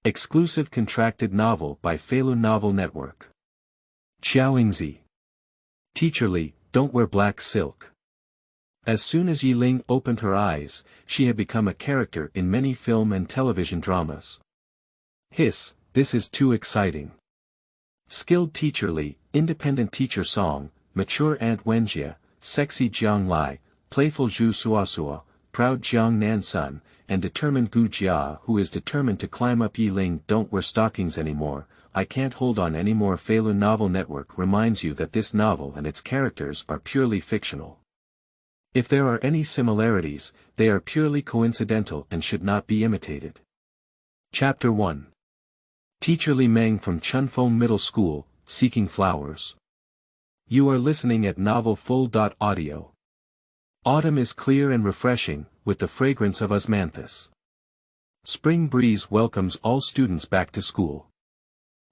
Exclusive contracted novel by Feilu Novel Network. Qiao Yingzi. Teacher Li, don't wear black silk. As soon as Ye Ling opened her eyes, she had become a character in many film and television dramas. Hiss, this is too exciting. Skilled Teacher Li, independent teacher song, mature Aunt Wenjie, sexy Jiang Lai, playful Zhu Suosuo, proud Jiang Nansun, and determined Gu Jia, who is determined to climb up. Ye Ling, don't wear stockings anymore. I can't hold on anymore. Feilu Novel Network reminds you that this novel and its characters are purely fictional. If there are any similarities, they are purely coincidental and should not be imitated. Chapter 1. Teacher Li Meng from Chunfeng Middle School, Seeking Flowers. You are listening at Novel Full.audio. Autumn is clear and refreshing, with the fragrance of osmanthus. Spring breeze welcomes all students back to school.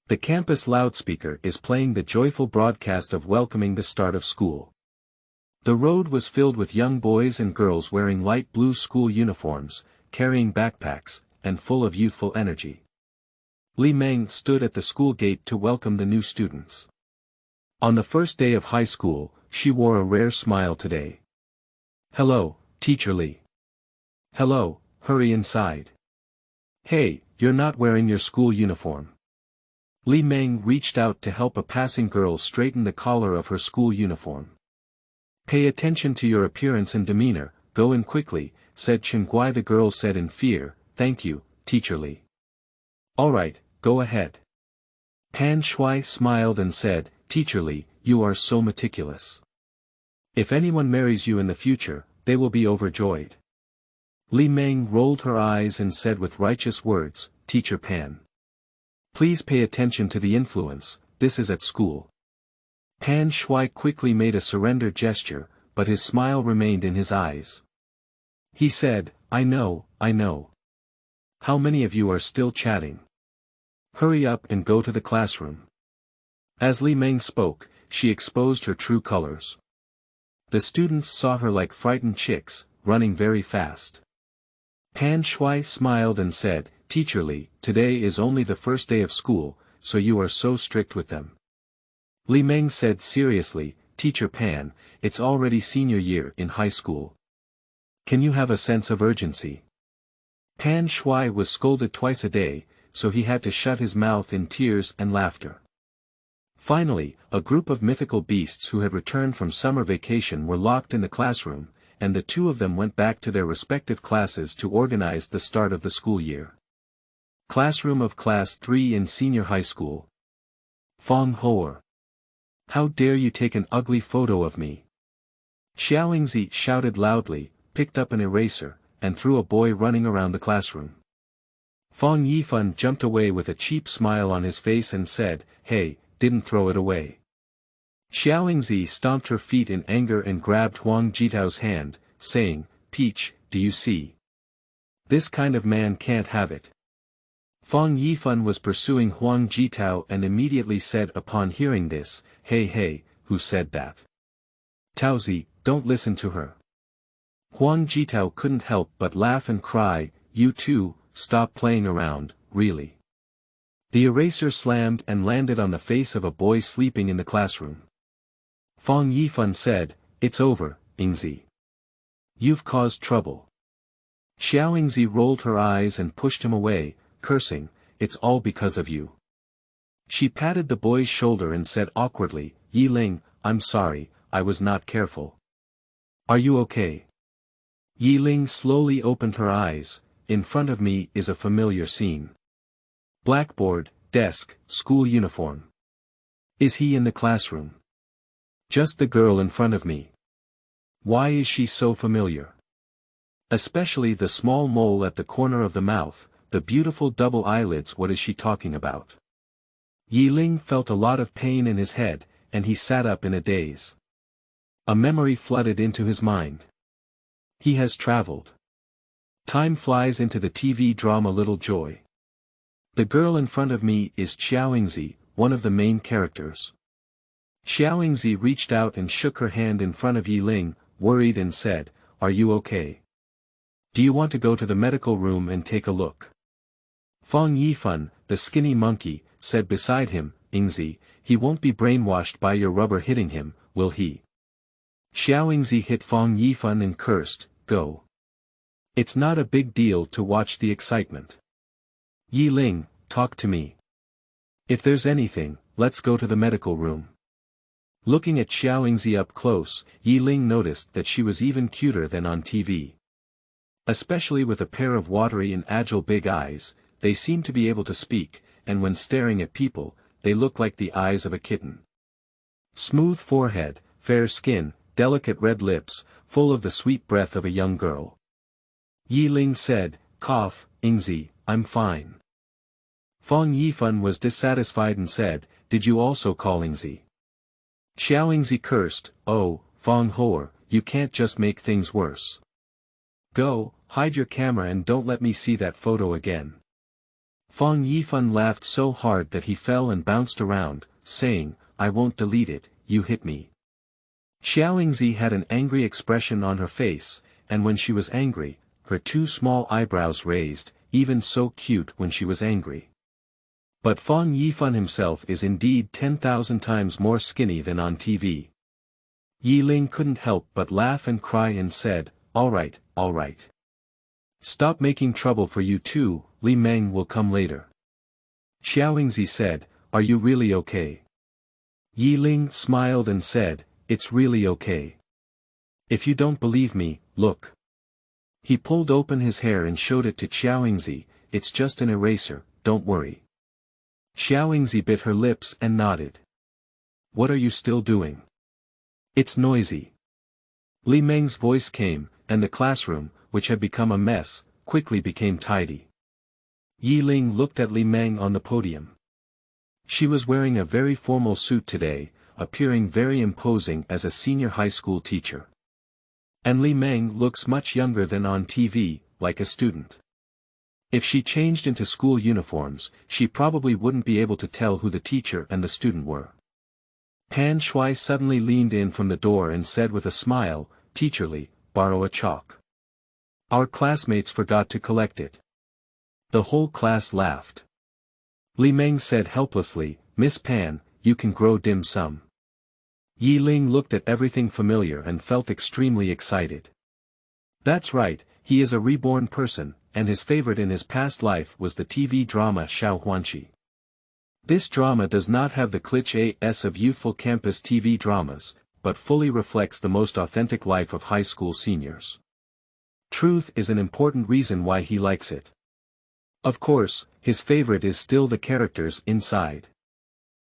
The campus loudspeaker is playing the joyful broadcast of welcoming the start of school. The road was filled with young boys and girls wearing light blue school uniforms, carrying backpacks, and full of youthful energy. Li Meng stood at the school gate to welcome the new students. On the first day of high school, she wore a rare smile today. Hello, Teacher Li. Hello, hurry inside. Hey, you're not wearing your school uniform. Li Meng reached out to help a passing girl straighten the collar of her school uniform. Pay attention to your appearance and demeanor, go in quickly, said Chunfeng. The girl said in fear, thank you, Teacher Li. Alright, go ahead. Pan Shui smiled and said, Teacher Li, you are so meticulous. If anyone marries you in the future, they will be overjoyed. Li Meng rolled her eyes and said with righteous words, Teacher Pan. Please pay attention to the influence, this is at school. Pan Shui quickly made a surrender gesture, but his smile remained in his eyes. He said, I know. How many of you are still chatting? Hurry up and go to the classroom. As Li Meng spoke, she exposed her true colors. The students saw her like frightened chicks, running very fast. Pan Shui smiled and said, Teacher Li, today is only the first day of school, so you are so strict with them. Li Meng said seriously, Teacher Pan, it's already senior year in high school. Can you have a sense of urgency? Pan Shui was scolded twice a day, so he had to shut his mouth in tears and laughter. Finally, a group of mythical beasts who had returned from summer vacation were locked in the classroom, and the two of them went back to their respective classes to organize the start of the school year. Classroom of Class 3 in Senior High School. Fong Hoer. How dare you take an ugly photo of me? Qiao Yingzi shouted loudly, picked up an eraser, and threw a boy running around the classroom. Fong Yifan jumped away with a cheap smile on his face and said, Hey, didn't throw it away. Qiao Yingzi stomped her feet in anger and grabbed Huang Zhitao's hand, saying, Peach, do you see? This kind of man can't have it. Fong Yifan was pursuing Huang Zhitao and immediately said upon hearing this, Hey, who said that? Taozi, don't listen to her. Huang Zhitao couldn't help but laugh and cry, You too, stop playing around, really. The eraser slammed and landed on the face of a boy sleeping in the classroom. Fong Yifan said, It's over, Yingzi. You've caused trouble. Qiao Yingzi rolled her eyes and pushed him away, cursing, It's all because of you. She patted the boy's shoulder and said awkwardly, Ye Ling, I'm sorry, I was not careful. Are you okay? Ye Ling slowly opened her eyes. In front of me is a familiar scene. Blackboard, desk, school uniform. Is he in the classroom? Just the girl in front of me. Why is she so familiar? Especially the small mole at the corner of the mouth, the beautiful double eyelids. What is she talking about? Ye Ling felt a lot of pain in his head, and he sat up in a daze. A memory flooded into his mind. He has traveled. Time flies into the TV drama Little Joy. The girl in front of me is Qiao Yingzi, one of the main characters. Qiao Yingzi reached out and shook her hand in front of Ye Ling, worried and said, Are you okay? Do you want to go to the medical room and take a look? Fang Yifan, the skinny monkey, said beside him, Yingzi, he won't be brainwashed by your rubber hitting him, will he? Qiao Yingzi hit Fang Yifan and cursed, go. It's not a big deal to watch the excitement. Ye Ling, talk to me. If there's anything, let's go to the medical room. Looking at Qiao Yingzi up close, Ye Ling noticed that she was even cuter than on TV. Especially with a pair of watery and agile big eyes, they seemed to be able to speak, and when staring at people, they looked like the eyes of a kitten. Smooth forehead, fair skin, delicate red lips, full of the sweet breath of a young girl. Ye Ling said, cough, Yingzi, I'm fine. Fang Yifan was dissatisfied and said, did you also call Yingzi? Qiao Yingzi cursed, oh, Fang Hoer, you can't just make things worse. Go, hide your camera and don't let me see that photo again. Fang Yifan laughed so hard that he fell and bounced around, saying, I won't delete it, you hit me. Qiao Yingzi had an angry expression on her face, and when she was angry, her two small eyebrows raised, even so cute when she was angry. But Fang Yifan himself is indeed 10,000 times more skinny than on TV. Ye Ling couldn't help but laugh and cry and said, all right. Stop making trouble for you too, Li Meng will come later. Qiao Yingzi said, are you really okay? Ye Ling smiled and said, it's really okay. If you don't believe me, look. He pulled open his hair and showed it to Qiao Yingzi, it's just an eraser, don't worry. Qiao Yingzi bit her lips and nodded. What are you still doing? It's noisy. Li Meng's voice came, and the classroom, which had become a mess, quickly became tidy. Ye Ling looked at Li Meng on the podium. She was wearing a very formal suit today, appearing very imposing as a senior high school teacher. And Li Meng looks much younger than on TV, like a student. If she changed into school uniforms, she probably wouldn't be able to tell who the teacher and the student were. Pan Shui suddenly leaned in from the door and said with a smile, teacherly, borrow a chalk. Our classmates forgot to collect it. The whole class laughed. Li Meng said helplessly, Miss Pan, you can grow dim sum. Ye Ling looked at everything familiar and felt extremely excited. That's right, he is a reborn person, and his favorite in his past life was the TV drama Xiaohuanqi. This drama does not have the clichés of youthful campus TV dramas, but fully reflects the most authentic life of high school seniors. Truth is an important reason why he likes it. Of course, his favorite is still the characters inside.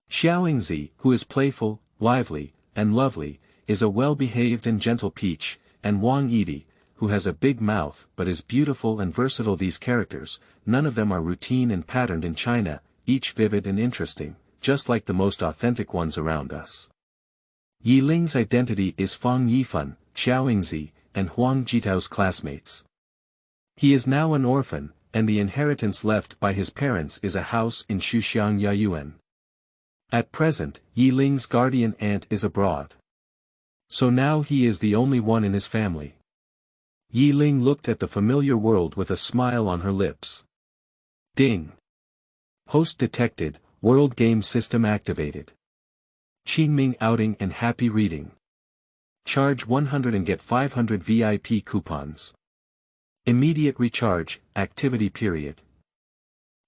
Qiao Yingzi, who is playful, lively, and lovely, is a well-behaved and gentle peach, and Wang Yidi, who has a big mouth but is beautiful and versatile. These characters, none of them are routine and patterned in China, each vivid and interesting, just like the most authentic ones around us. Ye Ling's identity is Fang Yifan, Qiao Yingzi, and Huang Zhitao's classmates. He is now an orphan, and the inheritance left by his parents is a house in Shuxiang Yayuan. At present, Ye Ling's guardian aunt is abroad. So now he is the only one in his family. Ye Ling looked at the familiar world with a smile on her lips. Ding! Host detected, world game system activated. Qingming outing and happy reading. Charge 100 and get 500 VIP coupons. Immediate recharge, activity period.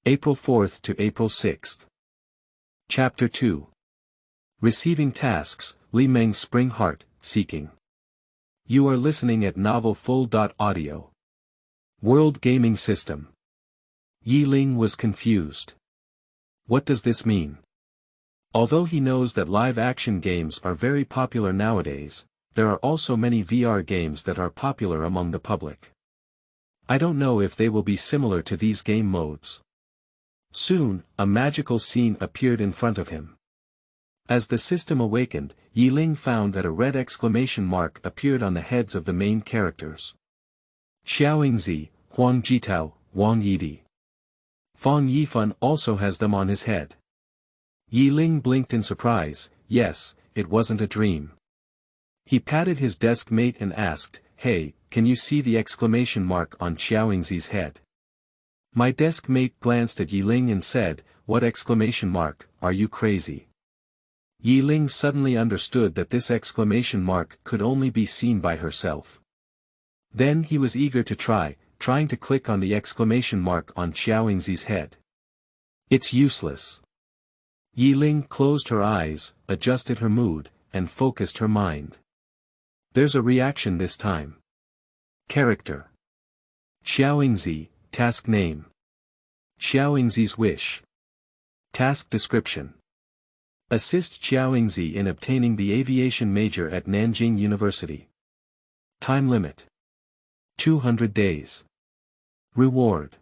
April 4th to April 6th. Chapter 2. Receiving tasks, Li Meng Spring Heart, Seeking. You are listening at novelfull.audio. World Gaming System. Ye Ling was confused. What does this mean? Although he knows that live-action games are very popular nowadays, there are also many VR games that are popular among the public. I don't know if they will be similar to these game modes. Soon, a magical scene appeared in front of him. As the system awakened, Ye Ling found that a red exclamation mark appeared on the heads of the main characters. Qiao Yingzi, Huang Zhitao, Wang Yidi. Fang Yifan also has them on his head. Ye Ling blinked in surprise. Yes, it wasn't a dream. He patted his desk mate and asked, hey, can you see the exclamation mark on Qiao Yingzi's head? My desk mate glanced at Ye Ling and said, "What exclamation mark, are you crazy?" Ye Ling suddenly understood that this exclamation mark could only be seen by herself. Then he was eager to trying to click on the exclamation mark on Qiao Yingzi's head. It's useless. Ye Ling closed her eyes, adjusted her mood, and focused her mind. There's a reaction this time. Character. Qiao Yingzi, task name. Qiao Yingzi's wish. Task description. Assist Qiao Yingzi in obtaining the aviation major at Nanjing University. Time limit. 200 days. Reward.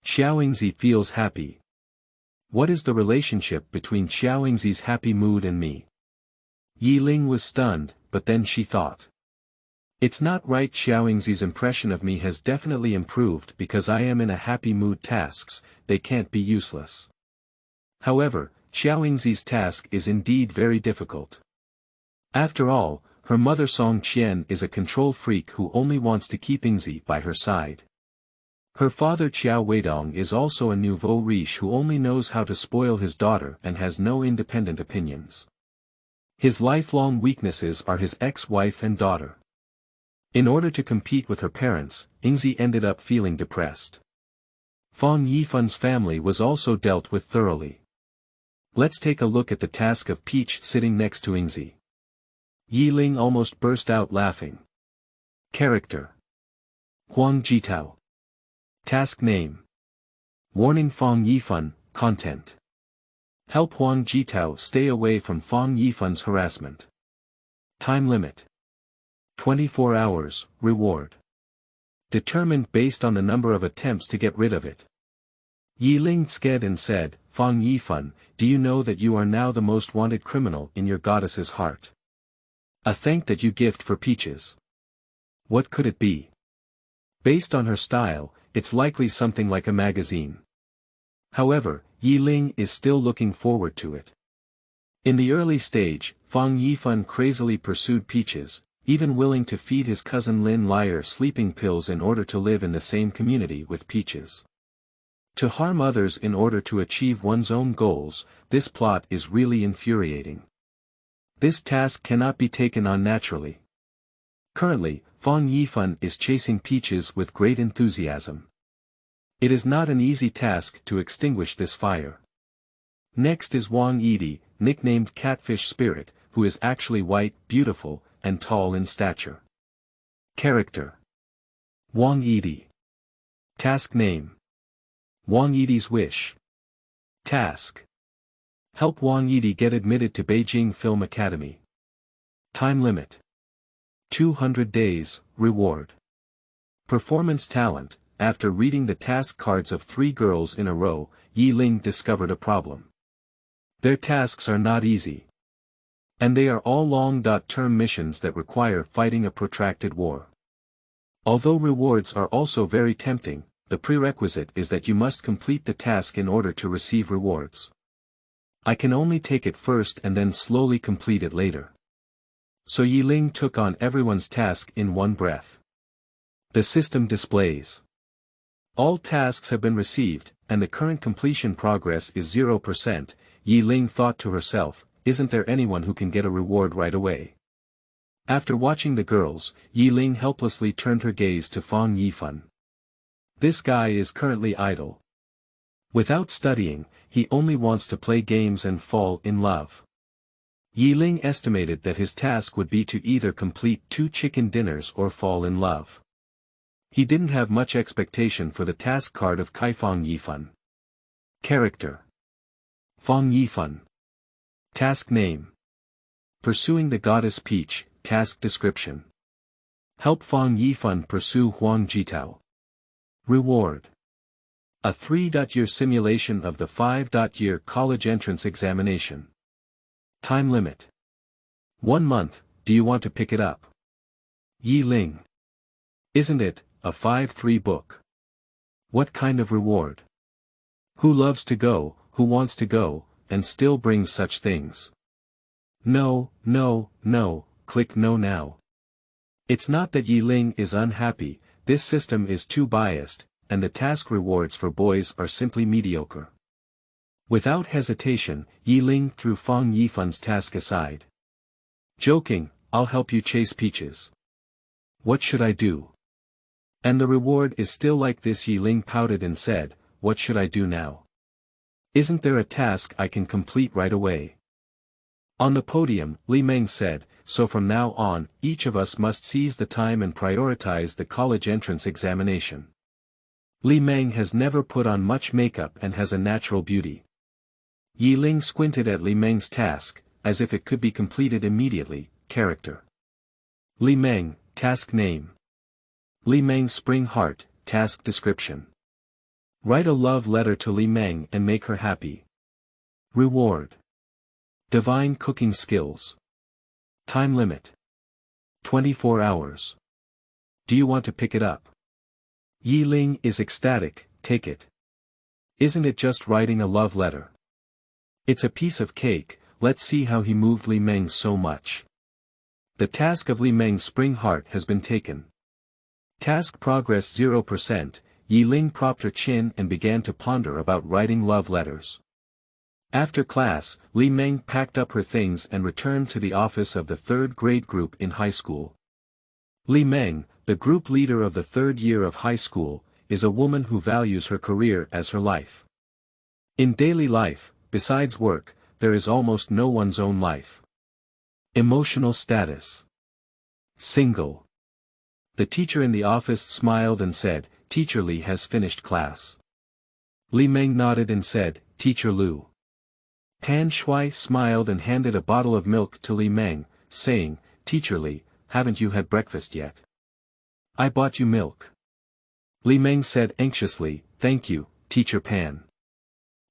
Qiao Yingzi feels happy. What is the relationship between Qiao Yingzi's happy mood and me? Ye Ling was stunned, but then she thought. It's not right. Qiao Yingzi's impression of me has definitely improved because I am in a happy mood. Tasks, they can't be useless. However, Qiao Yingzi's task is indeed very difficult. After all, her mother Song Qian is a control freak who only wants to keep Yingzi by her side. Her father Qiao Weidong is also a nouveau riche who only knows how to spoil his daughter and has no independent opinions. His lifelong weaknesses are his ex-wife and daughter. In order to compete with her parents, Yingzi ended up feeling depressed. Fang Yifen's family was also dealt with thoroughly. Let's take a look at the task of Peach sitting next to Yingzi. Ye Ling almost burst out laughing. Character. Huang Zhitao. Task name. Warning Fang Yifen, content. Help Huang Zhitao stay away from Fang Yifen's harassment. Time limit. 24 hours, reward. Determined based on the number of attempts to get rid of it. Ye Ling sked and said, Fang Yifen, do you know that you are now the most wanted criminal in your goddess's heart? A thank that you gift for Peaches. What could it be? Based on her style, it's likely something like a magazine. However, Ye Ling is still looking forward to it. In the early stage, Fang Yifen crazily pursued Peaches, even willing to feed his cousin Lin Liar sleeping pills in order to live in the same community with Peaches. To harm others in order to achieve one's own goals, this plot is really infuriating. This task cannot be taken on naturally. Currently, Fang Yifen is chasing Peaches with great enthusiasm. It is not an easy task to extinguish this fire. Next is Wang Yidi, nicknamed Catfish Spirit, who is actually white, beautiful, and tall in stature. Character. Wang Yidi. Task name. Wang Yidi's wish. Task. Help Wang Yidi get admitted to Beijing Film Academy. Time limit. 200 days, reward. Performance talent. After reading the task cards of 3 girls in a row, Ye Ling discovered a problem. Their tasks are not easy. And they are all long-term missions that require fighting a protracted war. Although rewards are also very tempting, the prerequisite is that you must complete the task in order to receive rewards. I can only take it first and then slowly complete it later. So Ye Ling took on everyone's task in one breath. The system displays. All tasks have been received, and the current completion progress is 0%, Ye Ling thought to herself, isn't there anyone who can get a reward right away? After watching the girls, Ye Ling helplessly turned her gaze to Fang Yifen. This guy is currently idle. Without studying, he only wants to play games and fall in love. Ye Ling estimated that his task would be to either complete 2 chicken dinners or fall in love. He didn't have much expectation for the task card of Fang Yifen. Character. Fang Yifen. Task name. Pursuing the goddess Peach, task description. Help Fang Yifen pursue Huang Zhitao. Reward. A 3-year simulation of the 5-year college entrance examination. Time limit. 1 month, do you want to pick it up? Ye Ling. Isn't it a 5-3 book? What kind of reward? Who loves to go, who wants to go, and still brings such things? No, no, no, click no now. It's not that Ye Ling is unhappy, this system is too biased, and the task rewards for boys are simply mediocre. Without hesitation, Ye Ling threw Fang Yifan's task aside. Joking, I'll help you chase peaches. What should I do? And the reward is still like this. Ye Ling pouted and said, what should I do now? Isn't there a task I can complete right away? On the podium, Li Meng said, so from now on, each of us must seize the time and prioritize the college entrance examination. Li Meng has never put on much makeup and has a natural beauty. Ye Ling squinted at Li Meng's task, as if it could be completed immediately. Character. Li Meng, task name. Li Meng Spring Heart, task description. Write a love letter to Li Meng and make her happy. Reward. Divine cooking skills. Time limit. 24 hours. Do you want to pick it up? Ye Ling is ecstatic, take it. Isn't it just writing a love letter? It's a piece of cake, let's see how he moved Li Meng so much. The task of Li Meng's Spring Heart has been taken. Task progress 0%, Ye Ling propped her chin and began to ponder about writing love letters. After class, Li Meng packed up her things and returned to the office of the third grade group in high school. Li Meng, the group leader of the third year of high school, is a woman who values her career as her life. In daily life, besides work, there is almost no one's own life. Emotional status. Single. The teacher in the office smiled and said, Teacher Li has finished class. Li Meng nodded and said, Teacher Lu. Pan Shui smiled and handed a bottle of milk to Li Meng, saying, Teacher Li, haven't you had breakfast yet? I bought you milk. Li Meng said anxiously, Thank you, Teacher Pan.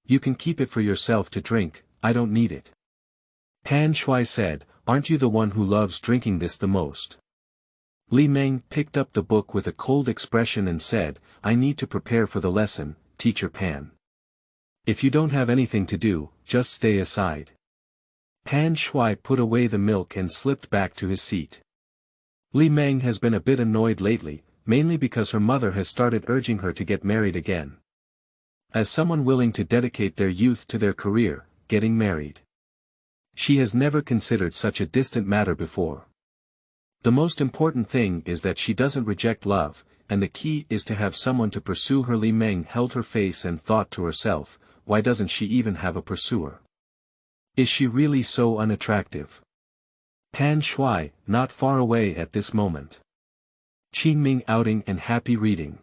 You can keep it for yourself to drink, I don't need it. Pan Shui said, Aren't you the one who loves drinking this the most? Li Meng picked up the book with a cold expression and said, I need to prepare for the lesson, Teacher Pan. If you don't have anything to do, just stay aside. Pan Shui put away the milk and slipped back to his seat. Li Meng has been a bit annoyed lately, mainly because her mother has started urging her to get married again. As someone willing to dedicate their youth to their career, getting married. She has never considered such a distant matter before. The most important thing is that she doesn't reject love, and the key is to have someone to pursue her. Li Meng held her face and thought to herself, why doesn't she even have a pursuer? Is she really so unattractive? Pan Shui, not far away at this moment. Qingming outing and happy reading.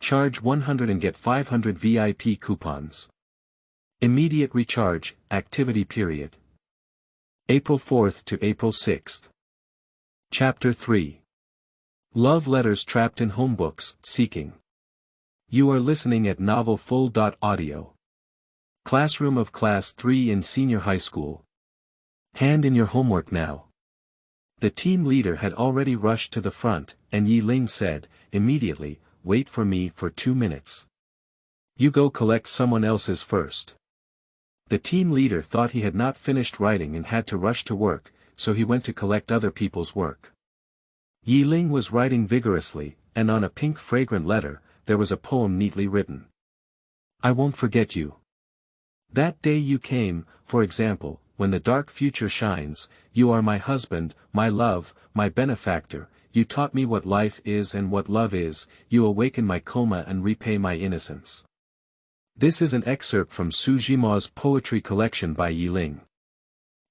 Charge 100 and get 500 VIP coupons. Immediate recharge, activity period. April 4th to April 6th. Chapter 3. Love Letters Trapped in Homebooks, Seeking. You are listening at novelfull.audio. Classroom of Class 3 in Senior High School. Hand in your homework now. The team leader had already rushed to the front, and Ye Ling said, immediately, wait for me for 2 minutes. You go collect someone else's first. The team leader thought he had not finished writing and had to rush to work, so he went to collect other people's work. Ye Ling was writing vigorously, and on a pink fragrant letter, there was a poem neatly written. I won't forget you. That day you came, for example, when the dark future shines, you are my husband, my love, my benefactor, you taught me what life is and what love is, you awaken my coma and repay my innocence. This is an excerpt from Su Jimao's poetry collection by Ye Ling.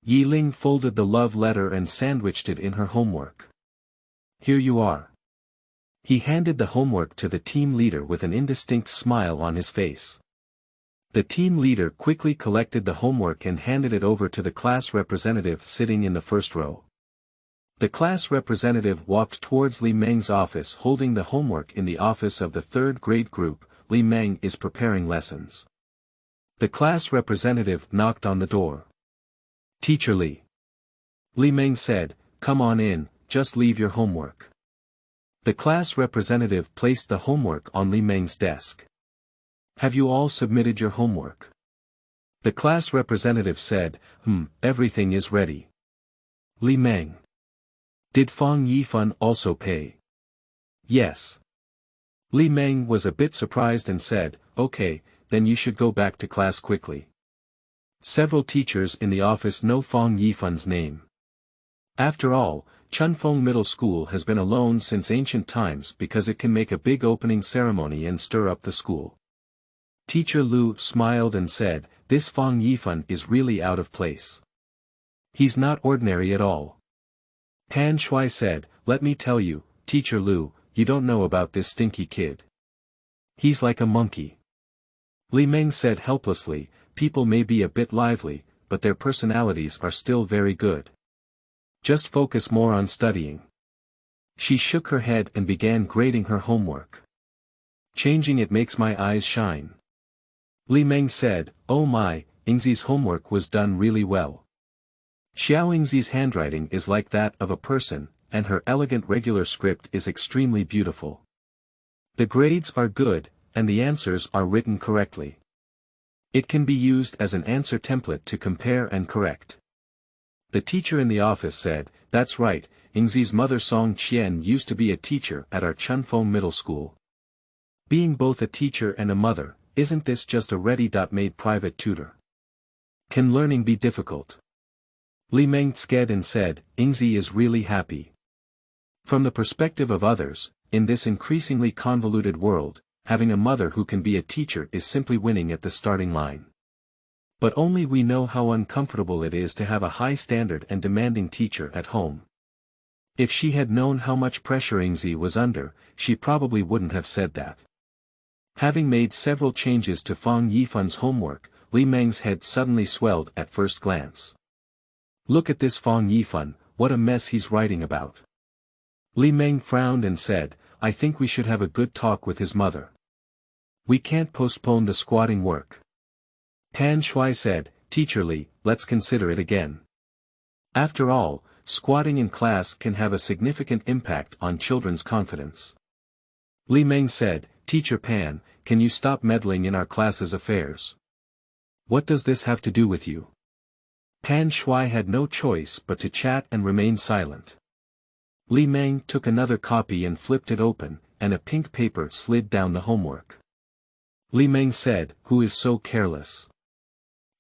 Ye Ling folded the love letter and sandwiched it in her homework. Here you are. He handed the homework to the team leader with an indistinct smile on his face. The team leader quickly collected the homework and handed it over to the class representative sitting in the first row. The class representative walked towards Li Meng's office holding the homework. In the office of the third grade group, Li Meng is preparing lessons. The class representative knocked on the door. Teacher Li. Li Meng said, come on in, just leave your homework. The class representative placed the homework on Li Meng's desk. Have you all submitted your homework? The class representative said, everything is ready. Li Meng. Did Fang Yifan also pay? Yes. Li Meng was a bit surprised and said, "Okay, then you should go back to class quickly." Several teachers in the office know Fang Yifan's name. After all, Chunfeng Middle School has been alone since ancient times because it can make a big opening ceremony and stir up the school. Teacher Lu smiled and said, "This Fang Yifan is really out of place. He's not ordinary at all." Pan Shui said, "Let me tell you, Teacher Lu, you don't know about this stinky kid. He's like a monkey." Li Meng said helplessly, "People may be a bit lively, but their personalities are still very good. Just focus more on studying." She shook her head and began grading her homework. "Changing it makes my eyes shine." Li Meng said, "Oh my, Yingzi's homework was done really well. Qiao Yingzi's handwriting is like that of a person, and her elegant regular script is extremely beautiful. The grades are good, and the answers are written correctly. It can be used as an answer template to compare and correct." The teacher in the office said, "That's right, Yingzi's mother Song Qian used to be a teacher at our Chunfeng Middle School. Being both a teacher and a mother, isn't this just a ready-made private tutor? Can learning be difficult?" Li Meng sked and said, "Yingzi is really happy. From the perspective of others, in this increasingly convoluted world, having a mother who can be a teacher is simply winning at the starting line. But only we know how uncomfortable it is to have a high-standard and demanding teacher at home." If she had known how much pressure Yingzi was under, she probably wouldn't have said that. Having made several changes to Fang Yifan's homework, Li Meng's head suddenly swelled at first glance. "Look at this Fang Yifan, what a mess he's writing about." Li Meng frowned and said, "I think we should have a good talk with his mother. We can't postpone the squatting work." Pan Shui said, "Teacher Li, let's consider it again. After all, squatting in class can have a significant impact on children's confidence." Li Meng said, "Teacher Pan, can you stop meddling in our class's affairs? What does this have to do with you?" Pan Shui had no choice but to chat and remain silent. Li Meng took another copy and flipped it open, and a pink paper slid down the homework. Li Meng said, "Who is so careless?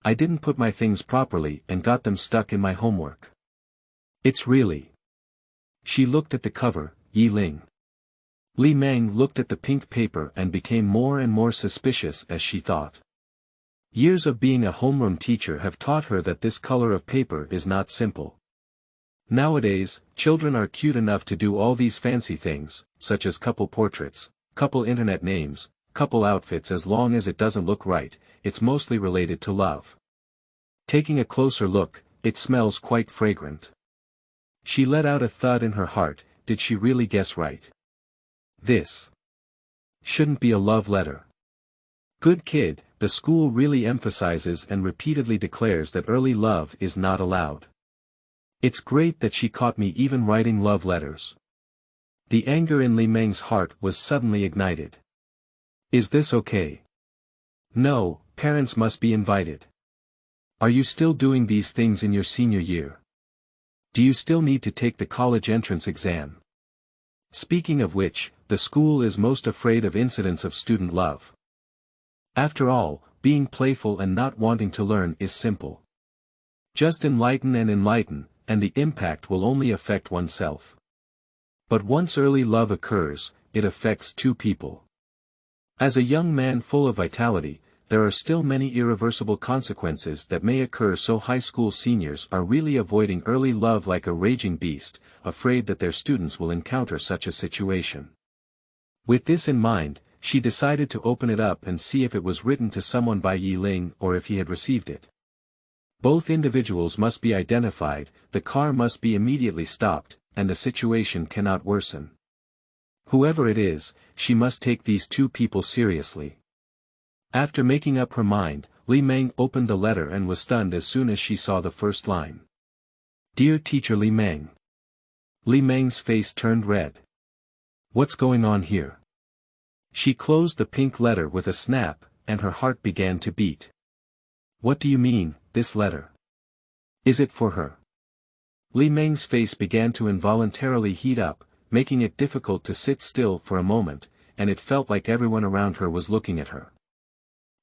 I didn't put my things properly and got them stuck in my homework. It's really—" She looked at the cover, Ye Ling. Li Meng looked at the pink paper and became more and more suspicious as she thought. Years of being a homeroom teacher have taught her that this color of paper is not simple. Nowadays, children are cute enough to do all these fancy things, such as couple portraits, couple internet names, couple outfits. As long as it doesn't look right, it's mostly related to love. Taking a closer look, it smells quite fragrant. She let out a thud in her heart. Did she really guess right? This shouldn't be a love letter. Good kid, the school really emphasizes and repeatedly declares that early love is not allowed. It's great that she caught me even writing love letters. The anger in Li Meng's heart was suddenly ignited. Is this okay? No, parents must be invited. Are you still doing these things in your senior year? Do you still need to take the college entrance exam? Speaking of which, the school is most afraid of incidents of student love. After all, being playful and not wanting to learn is simple. Just enlighten, and the impact will only affect oneself. But once early love occurs, it affects two people. As a young man full of vitality, there are still many irreversible consequences that may occur, so high school seniors are really avoiding early love like a raging beast, afraid that their students will encounter such a situation. With this in mind, she decided to open it up and see if it was written to someone by Ye Ling or if he had received it. Both individuals must be identified, the car must be immediately stopped, and the situation cannot worsen. Whoever it is, she must take these two people seriously. After making up her mind, Li Meng opened the letter and was stunned as soon as she saw the first line. Dear Teacher Li Meng. Li Meng's face turned red. What's going on here? She closed the pink letter with a snap, and her heart began to beat. What do you mean, this letter? Is it for her? Li Meng's face began to involuntarily heat up, making it difficult to sit still for a moment, and it felt like everyone around her was looking at her.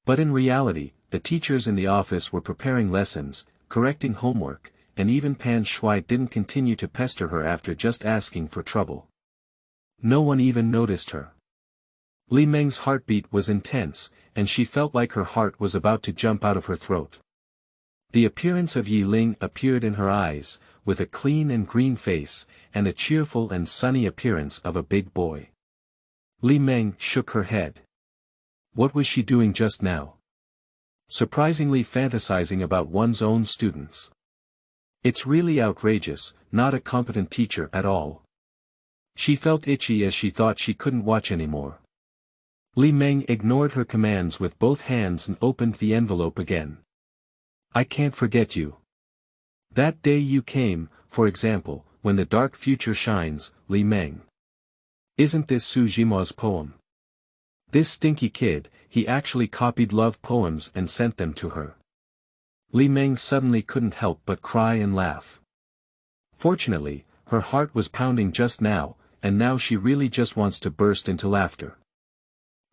But in reality, the teachers in the office were preparing lessons, correcting homework, and even Pan Shui didn't continue to pester her after just asking for trouble. No one even noticed her. Li Meng's heartbeat was intense, and she felt like her heart was about to jump out of her throat. The appearance of Ye Ling appeared in her eyes, with a clean and green face, and a cheerful and sunny appearance of a big boy. Li Meng shook her head. What was she doing just now? Surprisingly fantasizing about one's own students. It's really outrageous, not a competent teacher at all. She felt itchy as she thought she couldn't watch anymore. Li Meng ignored her commands with both hands and opened the envelope again. I can't forget you. That day you came, for example, when the dark future shines, Li Meng. Isn't this Su Jimao's poem? This stinky kid, he actually copied love poems and sent them to her. Li Meng suddenly couldn't help but cry and laugh. Fortunately, her heart was pounding just now, and now she really just wants to burst into laughter.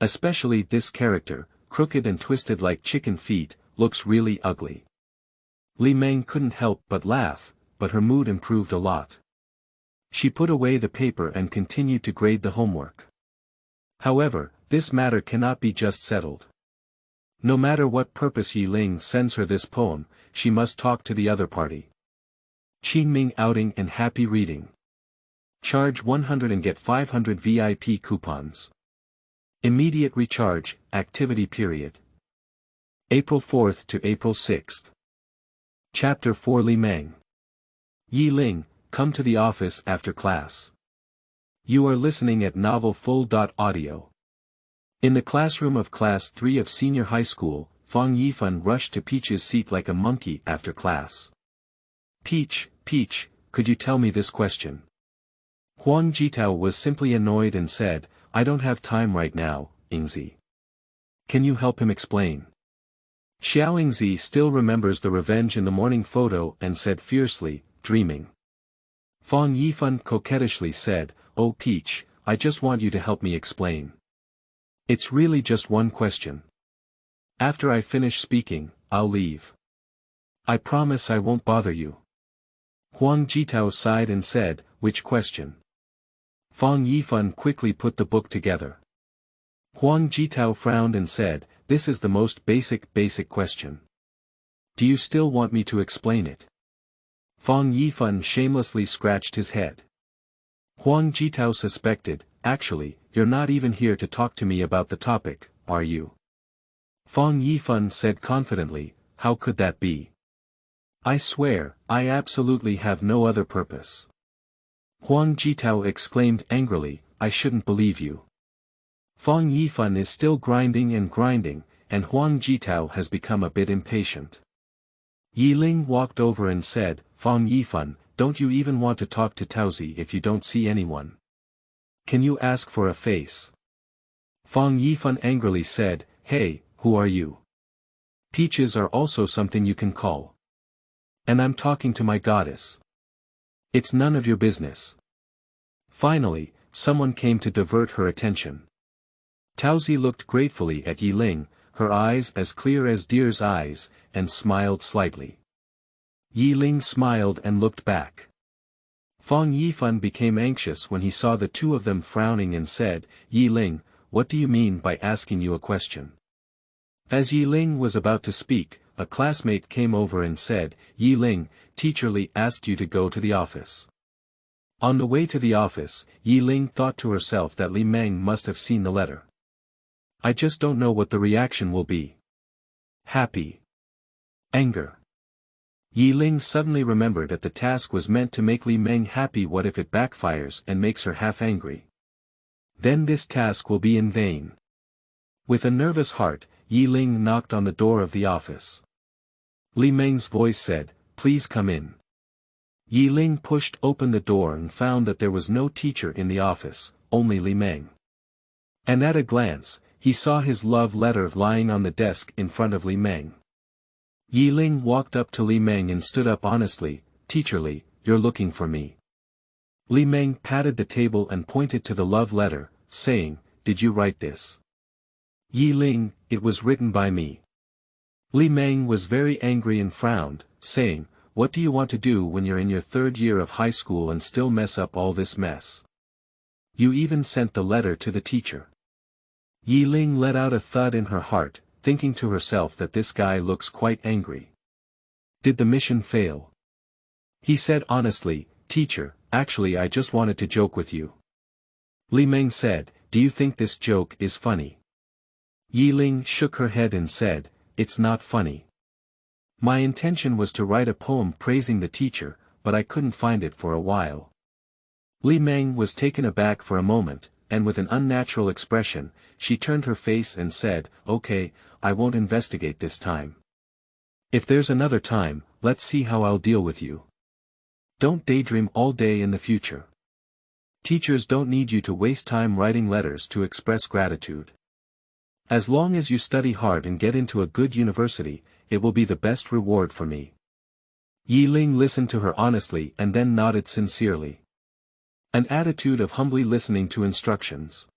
Especially this character, crooked and twisted like chicken feet, looks really ugly. Li Meng couldn't help but laugh, but her mood improved a lot. She put away the paper and continued to grade the homework. However, this matter cannot be just settled. No matter what purpose Ye Ling sends her this poem, she must talk to the other party. Qingming outing and happy reading. Charge 100 and get 500 VIP coupons. Immediate recharge, activity period. April 4th to April 6th. Chapter 4 Li Meng. Ye Ling, come to the office after class. You are listening at Novel Full.audio. In the classroom of Class 3 of Senior High School, Fang Yifan rushed to Peach's seat like a monkey after class. Peach, could you tell me this question? Huang Zhitao was simply annoyed and said, I don't have time right now, Yingzi. Can you help him explain? Qiao Yingzi still remembers the revenge in the morning photo and said fiercely, dreaming. Fang Yifan coquettishly said, Oh Peach, I just want you to help me explain. It's really just one question. After I finish speaking, I'll leave. I promise I won't bother you. Huang Zhitao sighed and said, which question? Fang Yifan quickly put the book together. Huang Zhitao frowned and said, this is the most basic question. Do you still want me to explain it? Fang Yifan shamelessly scratched his head. Huang Zhitao suspected, actually, you're not even here to talk to me about the topic, are you? Fang Yifan said confidently, how could that be? I swear, I absolutely have no other purpose. Huang Zhitao exclaimed angrily, I shouldn't believe you. Fang Yifan is still grinding, and Huang Zhitao has become a bit impatient. Ye Ling walked over and said, Fang Yifan, don't you even want to talk to Taozi if you don't see anyone? Can you ask for a face? Fang Yifan angrily said, hey, who are you? Peaches are also something you can call. And I'm talking to my goddess. It's none of your business. Finally, someone came to divert her attention. Taozi looked gratefully at Ye Ling, her eyes as clear as deer's eyes, and smiled slightly. Ye Ling smiled and looked back. Fang Yifan became anxious when he saw the two of them frowning and said, Ye Ling, what do you mean by asking you a question? As Ye Ling was about to speak, a classmate came over and said, Ye Ling, Teacher Li asked you to go to the office. On the way to the office, Ye Ling thought to herself that Li Meng must have seen the letter. I just don't know what the reaction will be. Happy. Anger. Ye Ling suddenly remembered that the task was meant to make Li Meng happy. What if it backfires and makes her half angry? Then this task will be in vain. With a nervous heart, Ye Ling knocked on the door of the office. Li Meng's voice said, please come in. Ye Ling pushed open the door and found that there was no teacher in the office, only Li Meng. And at a glance, he saw his love letter lying on the desk in front of Li Meng. Ye Ling walked up to Li Meng and stood up honestly, Teacher Li, you're looking for me. Li Meng patted the table and pointed to the love letter, saying, did you write this? Ye Ling, it was written by me. Li Meng was very angry and frowned, saying, what do you want to do when you're in your 3rd year of high school and still mess up all this mess? You even sent the letter to the teacher. Ye Ling let out a thud in her heart, thinking to herself that this guy looks quite angry. Did the mission fail? He said honestly, teacher, actually I just wanted to joke with you. Li Meng said, do you think this joke is funny? Ye Ling shook her head and said, it's not funny. My intention was to write a poem praising the teacher, but I couldn't find it for a while. Li Meng was taken aback for a moment, and with an unnatural expression, she turned her face and said, okay, I won't investigate this time. If there's another time, let's see how I'll deal with you. Don't daydream all day in the future. Teachers don't need you to waste time writing letters to express gratitude. As long as you study hard and get into a good university, it will be the best reward for me. Ye Ling listened to her honestly and then nodded sincerely. An attitude of humbly listening to instructions.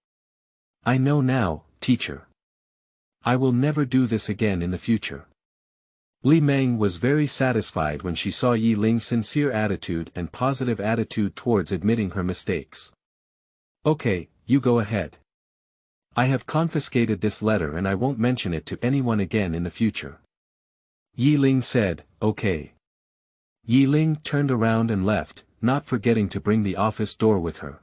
I know now, teacher. I will never do this again in the future. Li Meng was very satisfied when she saw Ye Ling's sincere attitude and positive attitude towards admitting her mistakes. Okay, you go ahead. I have confiscated this letter and I won't mention it to anyone again in the future. Ye Ling said, okay. Ye Ling turned around and left, not forgetting to bring the office door with her.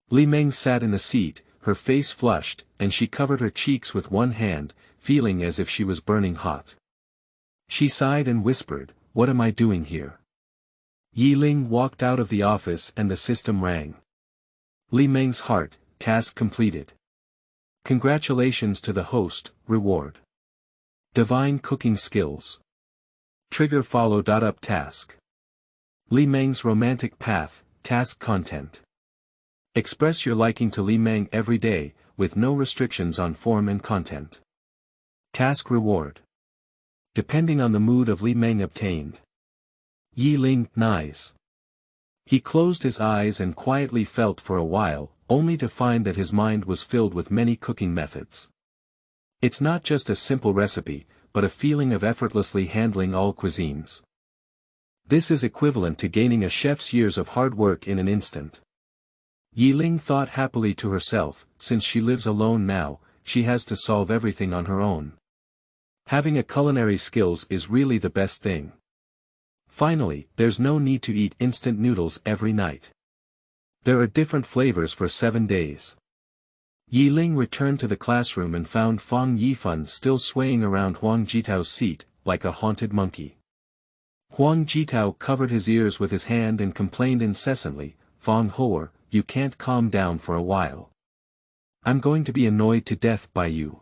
Li Meng sat in the seat, her face flushed, and she covered her cheeks with one hand, feeling as if she was burning hot. She sighed and whispered, what am I doing here? Ye Ling walked out of the office and the system rang. Li Meng's heart, task completed. Congratulations to the host, reward. Divine cooking skills. Trigger followed up task. Li Meng's romantic path, task content. Express your liking to Li Meng every day, with no restrictions on form and content. Task reward. Depending on the mood of Li Meng obtained. Ye Ling, nice. He closed his eyes and quietly felt for a while, only to find that his mind was filled with many cooking methods. It's not just a simple recipe, but a feeling of effortlessly handling all cuisines. This is equivalent to gaining a chef's years of hard work in an instant. Ye Ling thought happily to herself, since she lives alone now, she has to solve everything on her own. Having a culinary skills is really the best thing. Finally, there's no need to eat instant noodles every night. There are different flavors for 7 days. Ye Ling returned to the classroom and found Fang Yifan still swaying around Huang Zhitao's seat, like a haunted monkey. Huang Zhitao covered his ears with his hand and complained incessantly, Fang Hoer, you can't calm down for a while. I'm going to be annoyed to death by you.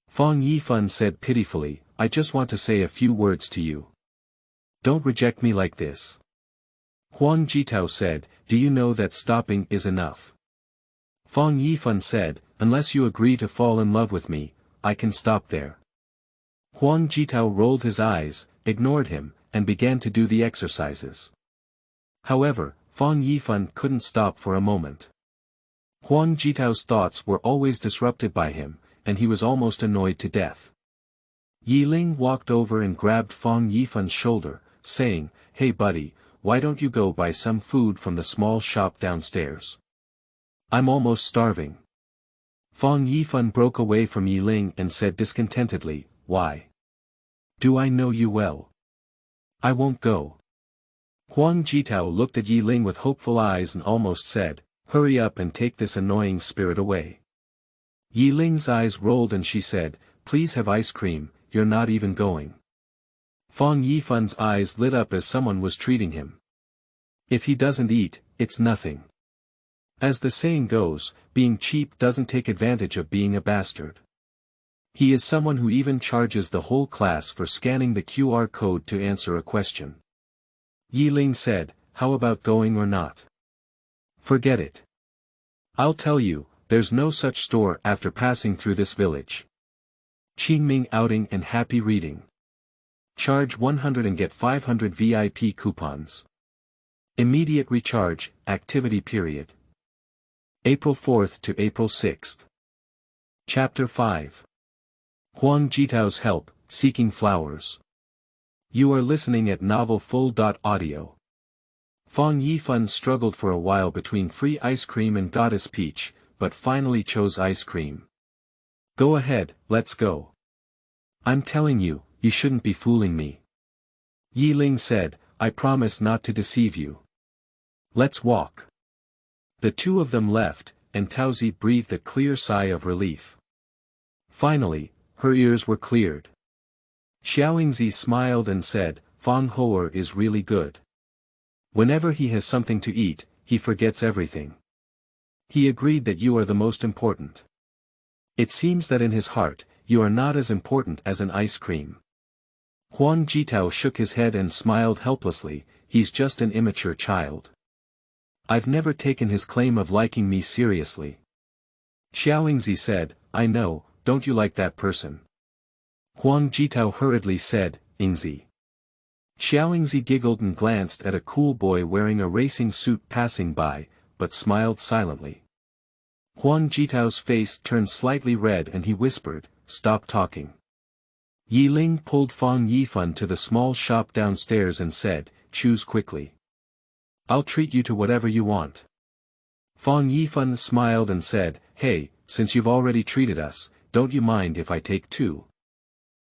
Fang Yifan said pitifully, I just want to say a few words to you. Don't reject me like this. Huang Zhitao said, do you know that stopping is enough? Fang Yifan said, unless you agree to fall in love with me, I can stop there. Huang Zhitao rolled his eyes, ignored him, and began to do the exercises. However, Fang Yifan couldn't stop for a moment. Huang Zhitao's thoughts were always disrupted by him, and he was almost annoyed to death. Ye Ling walked over and grabbed Fang Yifan's shoulder, saying, hey buddy, why don't you go buy some food from the small shop downstairs? I'm almost starving. Fang Yifan broke away from Ye Ling and said discontentedly, why? Do I know you well? I won't go. Huang Zhitao looked at Ye Ling with hopeful eyes and almost said, hurry up and take this annoying spirit away. Ye Ling's eyes rolled and she said, please have ice cream, you're not even going. Fang Yifan's eyes lit up as someone was treating him. If he doesn't eat, it's nothing. As the saying goes, being cheap doesn't take advantage of being a bastard. He is someone who even charges the whole class for scanning the QR code to answer a question. Ye Ling said, how about going or not? Forget it. I'll tell you, there's no such store after passing through this village. Qingming outing and happy reading. Charge 100 and get 500 VIP coupons. Immediate recharge, activity period. April 4th to April 6th. Chapter 5. Huang Jitao's Help, Seeking Flowers. You are listening at novelfull.audio. Fang Yifan struggled for a while between free ice cream and goddess peach, but finally chose ice cream. Go ahead, let's go. I'm telling you, you shouldn't be fooling me. Ye Ling said, I promise not to deceive you. Let's walk. The two of them left, and Taozi breathed a clear sigh of relief. Finally, her ears were cleared. Qiao Yingzi smiled and said, Fang Hoer is really good. Whenever he has something to eat, he forgets everything. He agreed that you are the most important. It seems that in his heart, you are not as important as an ice cream. Huang Jitao shook his head and smiled helplessly, he's just an immature child. I've never taken his claim of liking me seriously. Qiao Yingzi said, I know, don't you like that person? Huang Jitao hurriedly said, Yingzi. Qiao Yingzi giggled and glanced at a cool boy wearing a racing suit passing by, but smiled silently. Huang Jitao's face turned slightly red and he whispered, stop talking. Ye Ling pulled Fang Yifan to the small shop downstairs and said, choose quickly. I'll treat you to whatever you want. Fang Yifan smiled and said, hey, since you've already treated us, don't you mind if I take 2?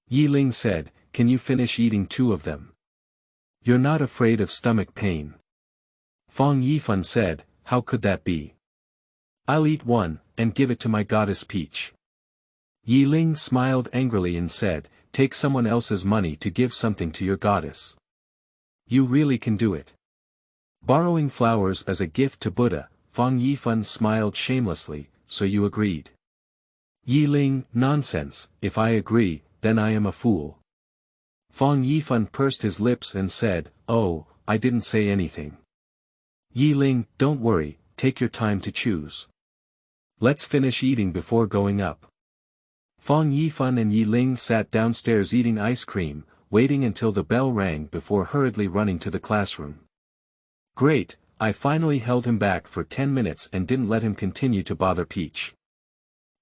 Ye Ling said, can you finish eating 2 of them? You're not afraid of stomach pain. Fang Yifan said, how could that be? I'll eat 1, and give it to my goddess Peach. Ye Ling smiled angrily and said, take someone else's money to give something to your goddess. You really can do it. Borrowing flowers as a gift to Buddha, Fang Yifan smiled shamelessly, so you agreed. Ye Ling, nonsense, if I agree, then I am a fool. Fang Yifan pursed his lips and said, oh, I didn't say anything. Ye Ling, don't worry, take your time to choose. Let's finish eating before going up. Fang Yifan and Ye Ling sat downstairs eating ice cream, waiting until the bell rang before hurriedly running to the classroom. Great, I finally held him back for 10 minutes and didn't let him continue to bother Peach.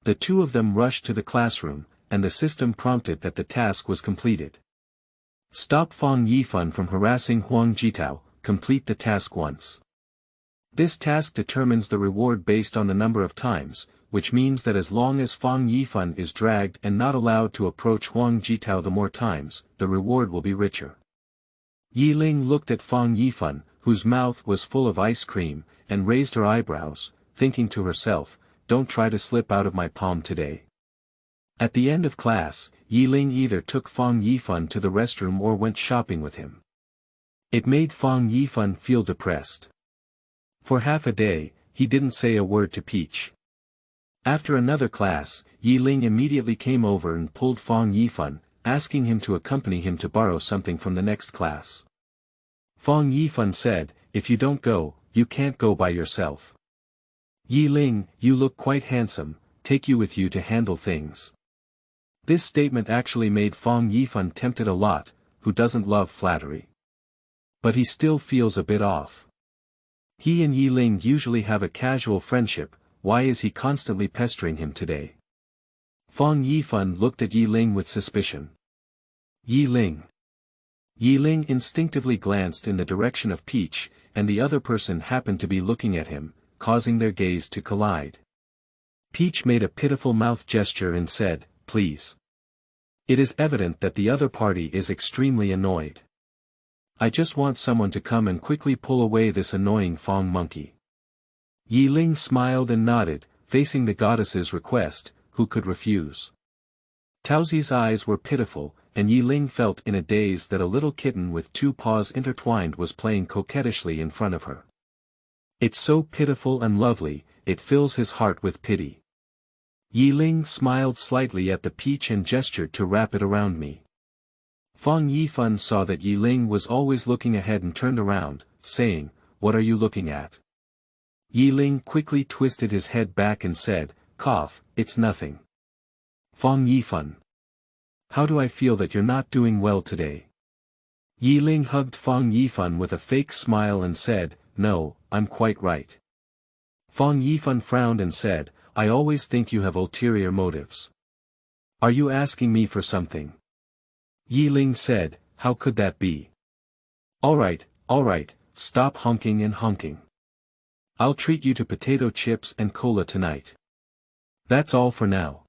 The two of them rushed to the classroom, and the system prompted that the task was completed. Stop Fang Yifan from harassing Huang Jitao, complete the task once. This task determines the reward based on the number of times, which means that as long as Fang Yifan is dragged and not allowed to approach Huang Jitao the more times, the reward will be richer. Ye Ling looked at Fang Yifan, whose mouth was full of ice cream, and raised her eyebrows, thinking to herself, don't try to slip out of my palm today. At the end of class, Ye Ling either took Fang Yifan to the restroom or went shopping with him. It made Fang Yifan feel depressed. For half a day, he didn't say a word to Peach. After another class, Ye Ling immediately came over and pulled Fang Yifan, asking him to accompany him to borrow something from the next class. Fang Yifan said, if you don't go, you can't go by yourself. Ye Ling, you look quite handsome, take you with you to handle things. This statement actually made Fang Yifan tempted a lot, who doesn't love flattery. But he still feels a bit off. He and Ye Ling usually have a casual friendship, why is he constantly pestering him today? Fang Yifan looked at Ye Ling with suspicion. Ye Ling. Ye Ling instinctively glanced in the direction of Peach, and the other person happened to be looking at him, causing their gaze to collide. Peach made a pitiful mouth gesture and said, please. It is evident that the other party is extremely annoyed. I just want someone to come and quickly pull away this annoying Fang monkey. Ye Ling smiled and nodded, facing the goddess's request, who could refuse. Taozi's eyes were pitiful, and Ye Ling felt in a daze that a little kitten with 2 paws intertwined was playing coquettishly in front of her. It's so pitiful and lovely, it fills his heart with pity. Ye Ling smiled slightly at the peach and gestured to wrap it around me. Fang Yifan saw that Ye Ling was always looking ahead and turned around, saying, what are you looking at? Ye Ling quickly twisted his head back and said, cough, it's nothing. Fang Yifan. How do I feel that you're not doing well today? Ye Ling hugged Fang Yifan with a fake smile and said, no, I'm quite right. Fang Yifan frowned and said, I always think you have ulterior motives. Are you asking me for something? Ye Ling said, how could that be? Alright, stop honking and honking. I'll treat you to potato chips and cola tonight. That's all for now.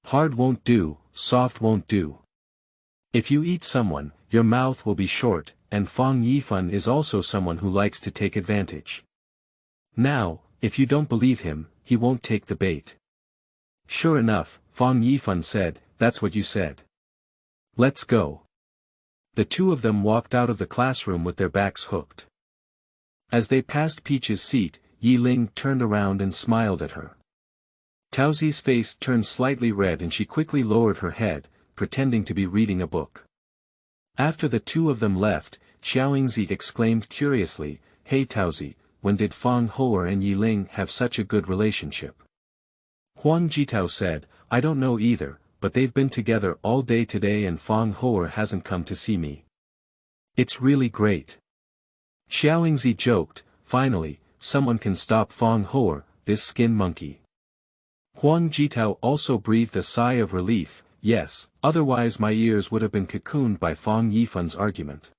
Hard won't do, soft won't do. If you eat someone, your mouth will be short, and Fang Yifan is also someone who likes to take advantage. Now, if you don't believe him, he won't take the bait. Sure enough, Fang Yifan said, that's what you said. Let's go. The two of them walked out of the classroom with their backs hooked. As they passed Peach's seat, Ye Ling turned around and smiled at her. Taoxi's face turned slightly red and she quickly lowered her head, pretending to be reading a book. After the two of them left, Qiao Yingzi exclaimed curiously, Hey Taoxi, when did Fang Hou'er and Ye Ling have such a good relationship? Huang Zhitao said, I don't know either, but they've been together all day today and Fang Hou'er hasn't come to see me. It's really great. Qiao Yingzi joked, finally, someone can stop Fang Hou'er, this skin monkey. Huang Zhitao also breathed a sigh of relief, yes, otherwise my ears would have been cocooned by Fang Yifan's argument.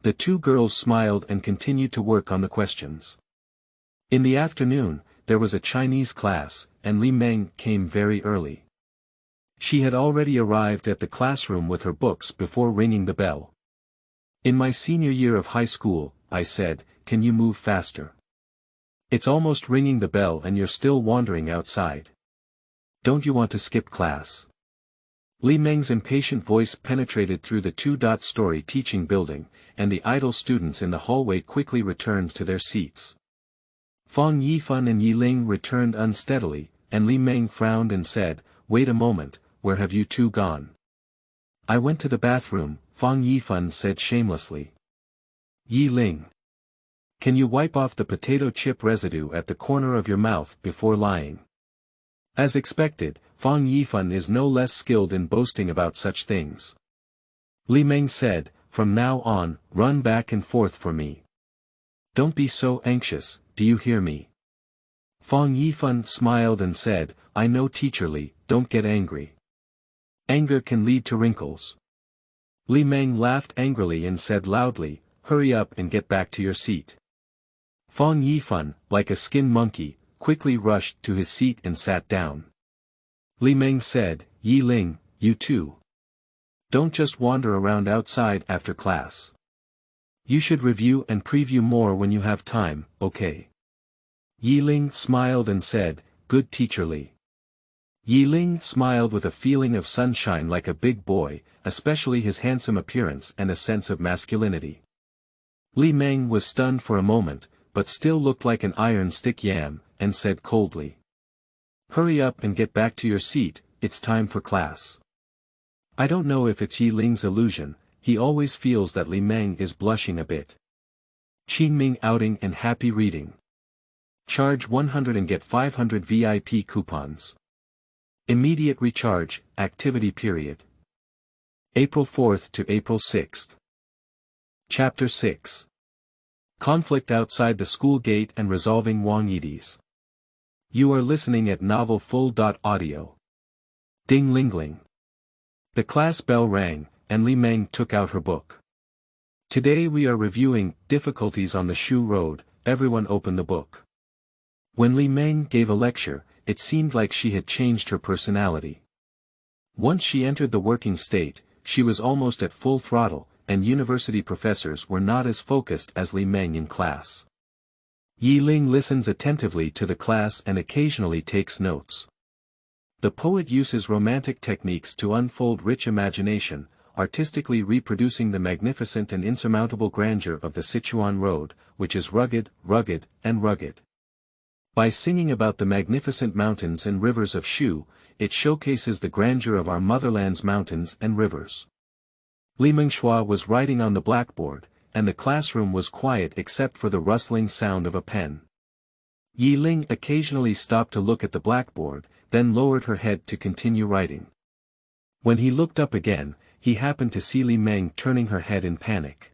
The two girls smiled and continued to work on the questions. In the afternoon, there was a Chinese class, and Li Meng came very early. She had already arrived at the classroom with her books before ringing the bell. In my senior year of high school, I said, can you move faster? It's almost ringing the bell and you're still wandering outside. Don't you want to skip class? Li Meng's impatient voice penetrated through the two-story teaching building, and the idle students in the hallway quickly returned to their seats. Fang Yifan and Ye Ling returned unsteadily, and Li Meng frowned and said, wait a moment, where have you two gone? I went to the bathroom, Fang Yifan said shamelessly. Ye Ling. Can you wipe off the potato chip residue at the corner of your mouth before lying? As expected, Fang Yifan is no less skilled in boasting about such things. Li Meng said, from now on, run back and forth for me. Don't be so anxious, do you hear me? Fang Yifan smiled and said, I know Teacher Li, don't get angry. Anger can lead to wrinkles. Li Meng laughed angrily and said loudly, hurry up and get back to your seat. Fang Yifan, like a skin monkey, quickly rushed to his seat and sat down. Li Meng said, Ye Ling, you too. Don't just wander around outside after class. You should review and preview more when you have time, okay? Ye Ling smiled and said, good Teacher Li. Ye Ling smiled with a feeling of sunshine like a big boy, especially his handsome appearance and a sense of masculinity. Li Meng was stunned for a moment, but still looked like an iron stick yam, and said coldly. Hurry up and get back to your seat, it's time for class. I don't know if it's Ye Ling's illusion, he always feels that Li Meng is blushing a bit. Qingming outing and happy reading. Charge 100 and get 500 VIP coupons. Immediate recharge, activity period. April 4th to April 6th. Chapter 6. Conflict outside the school gate and resolving Wang Yidis. You are listening at novelfull.audio. Ding lingling. The class bell rang, and Li Meng took out her book. Today we are reviewing Difficulties on the Shu Road. Everyone open the book. When Li Meng gave a lecture, it seemed like she had changed her personality. Once she entered the working state, she was almost at full throttle, and university professors were not as focused as Li Meng in class. Ye Ling listens attentively to the class and occasionally takes notes. The poet uses romantic techniques to unfold rich imagination, artistically reproducing the magnificent and insurmountable grandeur of the Sichuan Road, which is rugged, and rugged. By singing about the magnificent mountains and rivers of Shu, it showcases the grandeur of our motherland's mountains and rivers. Li Mengshua was writing on the blackboard, and the classroom was quiet except for the rustling sound of a pen. Ye Ling occasionally stopped to look at the blackboard, then lowered her head to continue writing. When he looked up again, he happened to see Li Meng turning her head in panic.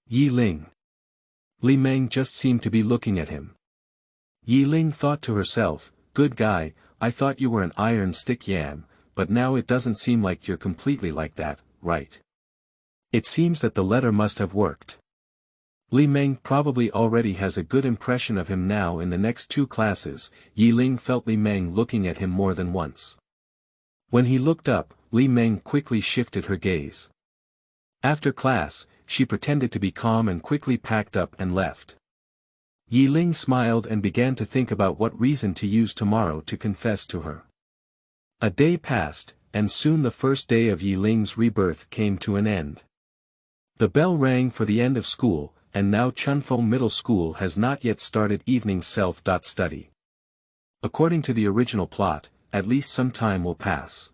Ye Ling. Li Meng just seemed to be looking at him. Ye Ling thought to herself, good guy, I thought you were an iron stick yam, but now it doesn't seem like you're completely like that, right? It seems that the letter must have worked. Li Meng probably already has a good impression of him now in the next 2 classes. Ye Ling felt Li Meng looking at him more than once. When he looked up, Li Meng quickly shifted her gaze. After class, she pretended to be calm and quickly packed up and left. Ye Ling smiled and began to think about what reason to use tomorrow to confess to her. A day passed, and soon the first day of Ye Ling's rebirth came to an end. The bell rang for the end of school, and now Chunfeng Middle School has not yet started evening self-study. According to the original plot, at least some time will pass.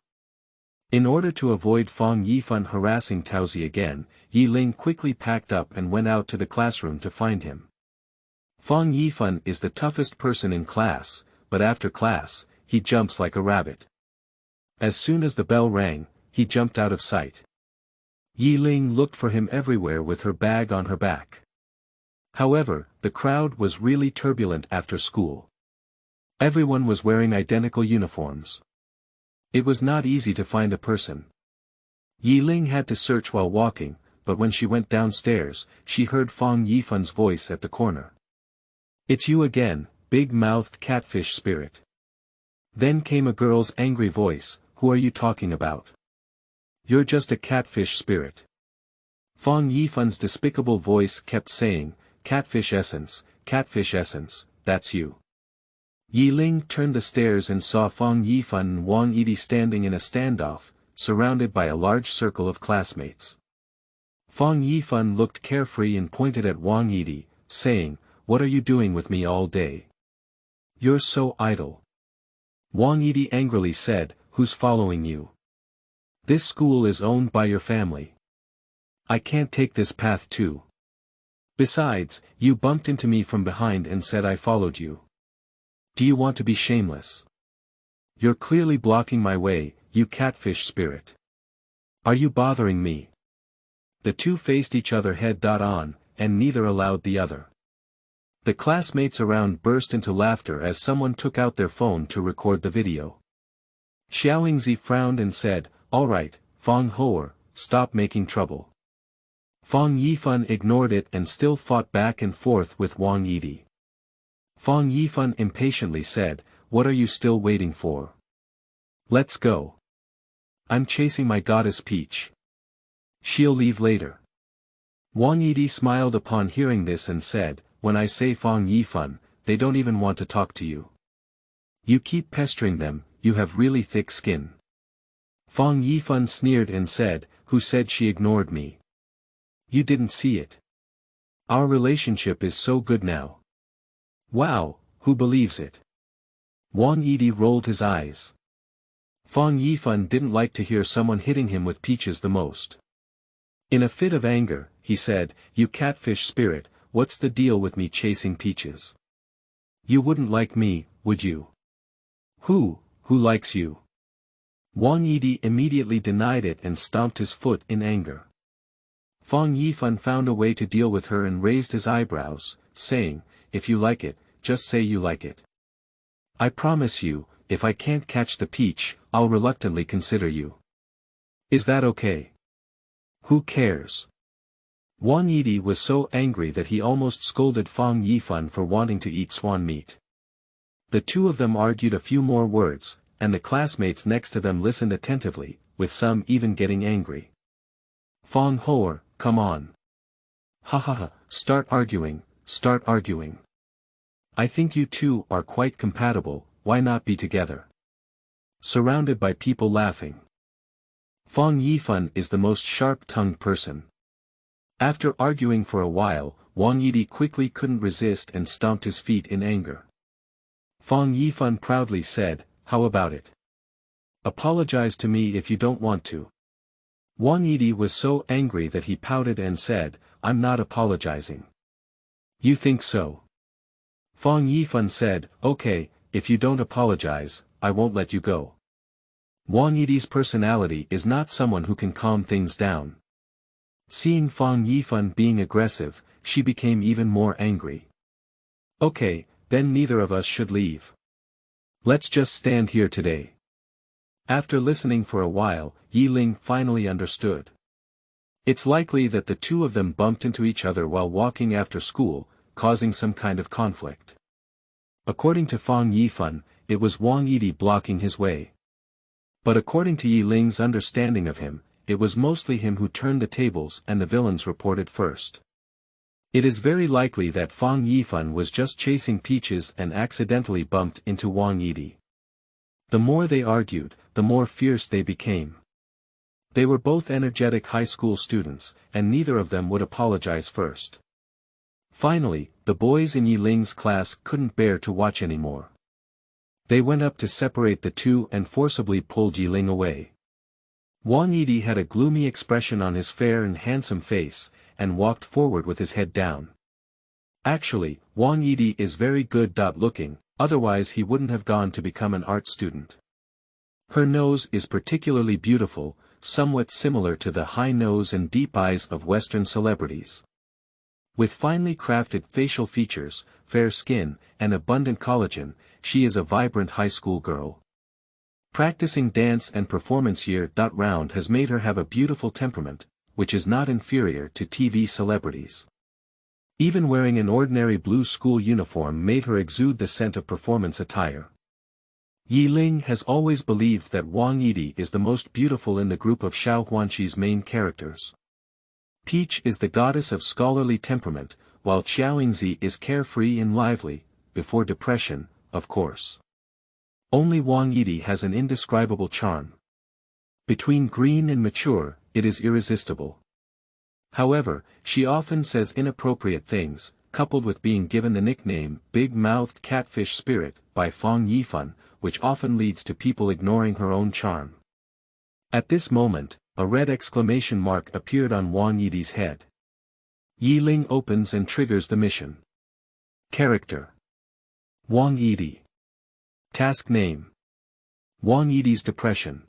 In order to avoid Fang Yifan harassing Taozi again, Ye Ling quickly packed up and went out to the classroom to find him. Fang Yifan is the toughest person in class, but after class, he jumps like a rabbit. As soon as the bell rang, he jumped out of sight. Ye Ling looked for him everywhere with her bag on her back. However, the crowd was really turbulent after school. Everyone was wearing identical uniforms. It was not easy to find a person. Ye Ling had to search while walking, but when she went downstairs, she heard Fang Yifan's voice at the corner. It's you again, big-mouthed catfish spirit. Then came a girl's angry voice, who are you talking about? You're just a catfish spirit. Fang Yifan's despicable voice kept saying, catfish essence, that's you. Ye Ling turned the stairs and saw Fang Yifan and Wang Yidi standing in a standoff, surrounded by a large circle of classmates. Fang Yifan looked carefree and pointed at Wang Yidi, saying, what are you doing with me all day? You're so idle. Wang Yidi angrily said, who's following you? This school is owned by your family. I can't take this path too. Besides, you bumped into me from behind and said I followed you. Do you want to be shameless? You're clearly blocking my way, you catfish spirit. Are you bothering me? The two faced each other head-on, and neither allowed the other. The classmates around burst into laughter as someone took out their phone to record the video. Qiao Yingzi frowned and said, all right, Fang Hoer, stop making trouble. Fang Yifan ignored it and still fought back and forth with Wang Yidi. Fang Yifan impatiently said, what are you still waiting for? Let's go. I'm chasing my goddess Peach. She'll leave later. Wang Yidi smiled upon hearing this and said, when I say Fang Yifan, they don't even want to talk to you. You keep pestering them, you have really thick skin. Fang Yifan sneered and said, who said she ignored me? You didn't see it. Our relationship is so good now. Wow, who believes it? Wang Yidi rolled his eyes. Fang Yifan didn't like to hear someone hitting him with peaches the most. In a fit of anger, he said, you catfish spirit, what's the deal with me chasing peaches? You wouldn't like me, would you? Who likes you? Wang Yidi immediately denied it and stomped his foot in anger. Fang Yifan found a way to deal with her and raised his eyebrows, saying, if you like it, just say you like it. I promise you, if I can't catch the peach, I'll reluctantly consider you. Is that okay? Who cares? Wang Yidi was so angry that he almost scolded Fang Yifan for wanting to eat swan meat. The two of them argued a few more words, and the classmates next to them listened attentively, with some even getting angry. Fang Hoer, come on. Ha ha ha, start arguing. I think you two are quite compatible, why not be together? Surrounded by people laughing. Fang Yifan is the most sharp-tongued person. After arguing for a while, Wang Yidi quickly couldn't resist and stomped his feet in anger. Fang Yifan proudly said, how about it? Apologize to me if you don't want to. Wang Yidi was so angry that he pouted and said, I'm not apologizing. You think so? Fang Yifan said, okay, if you don't apologize, I won't let you go. Wang Yidi's personality is not someone who can calm things down. Seeing Fang Yifan being aggressive, she became even more angry. Okay, then neither of us should leave. Let's just stand here today. After listening for a while, Ye Ling finally understood. It's likely that the two of them bumped into each other while walking after school, causing some kind of conflict. According to Fang Yifan, it was Wang Yidi blocking his way. But according to Ye Ling's understanding of him, it was mostly him who turned the tables and the villains reported first. It is very likely that Fang Yifan was just chasing peaches and accidentally bumped into Wang Yidi. The more they argued, the more fierce they became. They were both energetic high school students, and neither of them would apologize first. Finally, the boys in Ye Ling's class couldn't bear to watch anymore. They went up to separate the two and forcibly pulled Ye Ling away. Wang Yidi had a gloomy expression on his fair and handsome face, and walked forward with his head down. Actually, Wang Yidi is very good looking, otherwise he wouldn't have gone to become an art student. Her nose is particularly beautiful, somewhat similar to the high nose and deep eyes of Western celebrities. With finely crafted facial features, fair skin, and abundant collagen, she is a vibrant high school girl. Practicing dance and performance year-round has made her have a beautiful temperament, which is not inferior to TV celebrities. Even wearing an ordinary blue school uniform made her exude the scent of performance attire. Ye Ling has always believed that Wang Yidi is the most beautiful in the group of Xiao Huanqi's main characters. Peach is the goddess of scholarly temperament, while Qiao Yingzi is carefree and lively, before depression, of course. Only Wang Yidi has an indescribable charm. Between green and mature, it is irresistible. However, she often says inappropriate things, coupled with being given the nickname Big-Mouthed Catfish Spirit by Fang Yifan, which often leads to people ignoring her own charm. At this moment, a red exclamation mark appeared on Wang Yidi's head. Ye Ling opens and triggers the mission. Character: Wang Yidi. Task name: Wang Yidi's depression.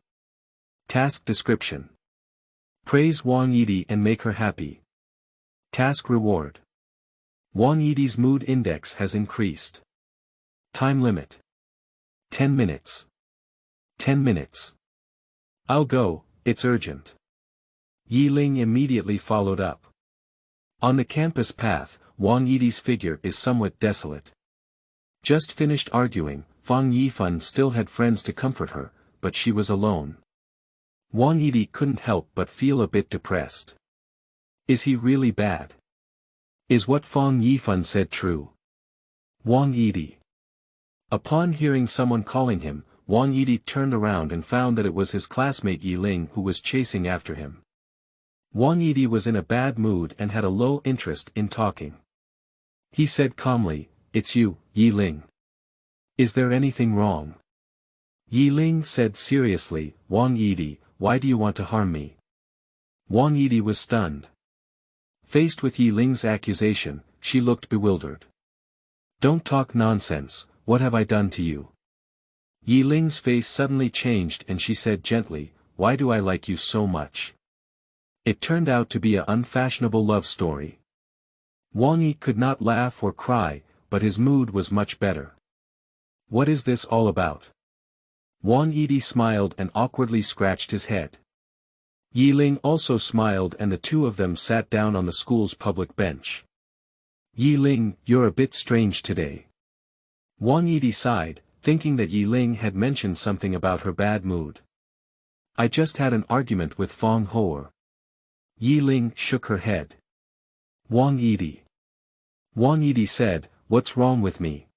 Task description: praise Wang Yidi and make her happy. Task reward: Wang Yidi's mood index has increased. Time limit: 10 minutes. 10 minutes. I'll go, it's urgent. Ye Ling immediately followed up. On the campus path, Wang Yidi's figure is somewhat desolate. Just finished arguing, Fang Yifan still had friends to comfort her, but she was alone. Wang Yidi couldn't help but feel a bit depressed. Is he really bad? Is what Fang Yifan said true? Wang Yidi. Upon hearing someone calling him, Wang Yidi turned around and found that it was his classmate Ye Ling who was chasing after him. Wang Yidi was in a bad mood and had a low interest in talking. He said calmly, "It's you, Ye Ling. Is there anything wrong?" Ye Ling said seriously, "Wang Yidi, why do you want to harm me?" Wang Yidi was stunned. Faced with Ye Ling's accusation, she looked bewildered. "Don't talk nonsense, what have I done to you?" Ye Ling's face suddenly changed and she said gently, "Why do I like you so much?" It turned out to be an unfashionable love story. Wang Yi could not laugh or cry, but his mood was much better. "What is this all about?" Wang Yidi smiled and awkwardly scratched his head. Ye Ling also smiled and the two of them sat down on the school's public bench. "Ye Ling, you're a bit strange today." Wang Yidi sighed, thinking that Ye Ling had mentioned something about her bad mood. "I just had an argument with Fang Hoer." Ye Ling shook her head. Wang Yidi. Wang Yidi said, "What's wrong with me?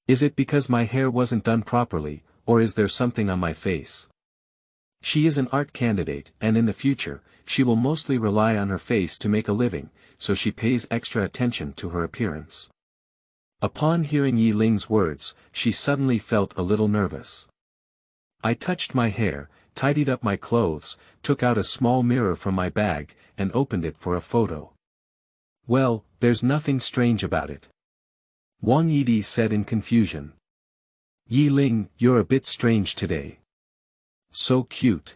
Is it because my hair wasn't done properly, or is there something on my face?" She is an art candidate and in the future, she will mostly rely on her face to make a living, so she pays extra attention to her appearance. Upon hearing Ye Ling's words, she suddenly felt a little nervous. "I touched my hair, tidied up my clothes, took out a small mirror from my bag, and opened it for a photo. Well, there's nothing strange about it." Wang Yidi said in confusion. "Ye Ling, you're a bit strange today. So cute."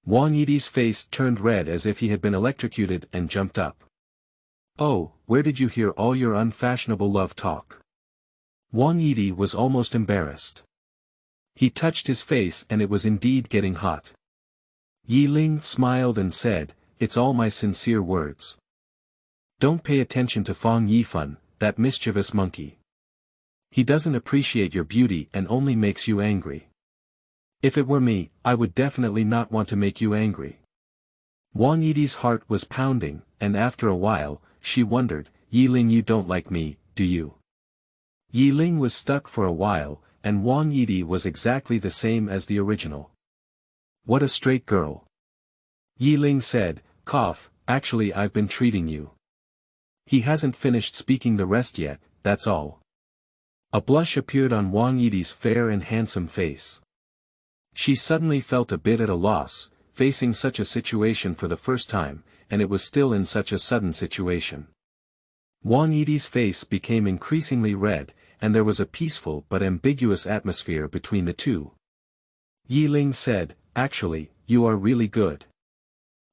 Wang Yidi's face turned red as if he had been electrocuted and jumped up. "Oh, where did you hear all your unfashionable love talk?" Wang Yidi was almost embarrassed. He touched his face and it was indeed getting hot. Ye Ling smiled and said, "It's all my sincere words. Don't pay attention to Fang Yifan, that mischievous monkey. He doesn't appreciate your beauty and only makes you angry. If it were me, I would definitely not want to make you angry." Wang Yidi's heart was pounding, and after a while, she wondered, "Ye Ling, you don't like me, do you?" Ye Ling was stuck for a while, and Wang Yidi was exactly the same as the original. "What a straight girl." Ye Ling said, "Actually I've been treating you." He hasn't finished speaking the rest yet, that's all. A blush appeared on Wang Yidi's fair and handsome face. She suddenly felt a bit at a loss, facing such a situation for the first time, and it was still in such a sudden situation. Wang Yidi's face became increasingly red, and there was a peaceful but ambiguous atmosphere between the two. Ye Ling said, "Actually, you are really good.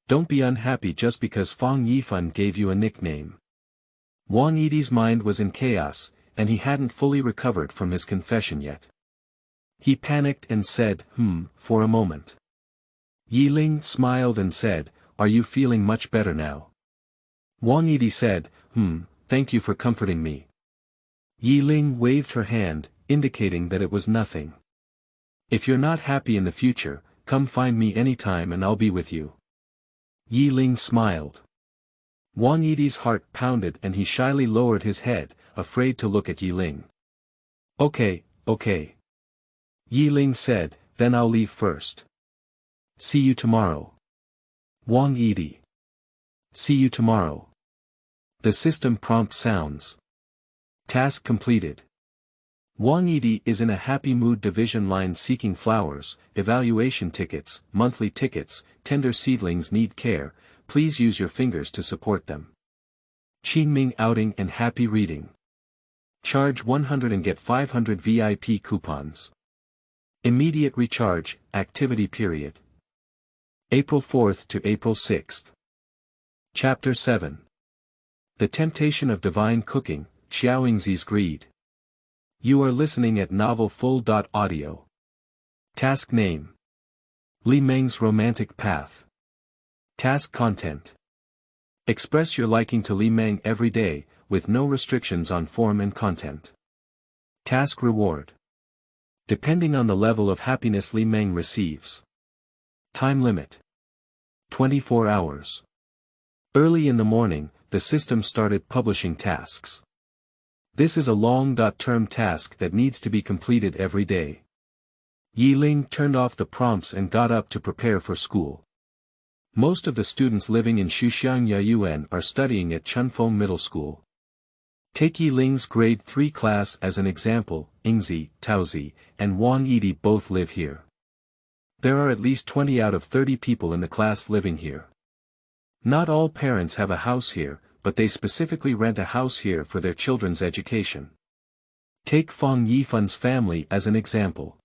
Don't be unhappy just because Fang Yifan gave you a nickname." Wang Yidi's mind was in chaos, and he hadn't fully recovered from his confession yet. He panicked and said, for a moment. Ye Ling smiled and said, "Are you feeling much better now?" Wang Yidi said, Thank you for comforting me." Ye Ling waved her hand, indicating that it was nothing. "If you're not happy in the future, come find me anytime and I'll be with you." Ye Ling smiled. Wang Yidi's heart pounded and he shyly lowered his head, afraid to look at Ye Ling. Okay. Ye Ling said, "Then I'll leave first. See you tomorrow." Wang Yidi. "See you tomorrow." The system prompt sounds. Task completed. Wang Yidi is in a happy mood. Division line seeking flowers, evaluation tickets, monthly tickets, tender seedlings need care, please use your fingers to support them. Qingming outing and happy reading. Charge 100 and get 500 VIP coupons. Immediate recharge, activity period. April 4th to April 6th. Chapter 7. The Temptation of Divine Cooking, Qiao Yingzi's Greed. You are listening at novelfull.audio. Task name. Li Meng's Romantic Path. Task content. Express your liking to Li Meng every day, with no restrictions on form and content. Task reward. Depending on the level of happiness Li Meng receives. Time limit. 24 hours. Early in the morning, the system started publishing tasks. This is a long-term task that needs to be completed every day. Ye Ling turned off the prompts and got up to prepare for school. Most of the students living in Shuxiangyayuan are studying at Chunfeng Middle School. Take Ye Ling's grade 3 class as an example. Yingzi, Taozi, and Wang Yidi both live here. There are at least 20 out of 30 people in the class living here. Not all parents have a house here, but they specifically rent a house here for their children's education. Take Fang Yifan's family as an example.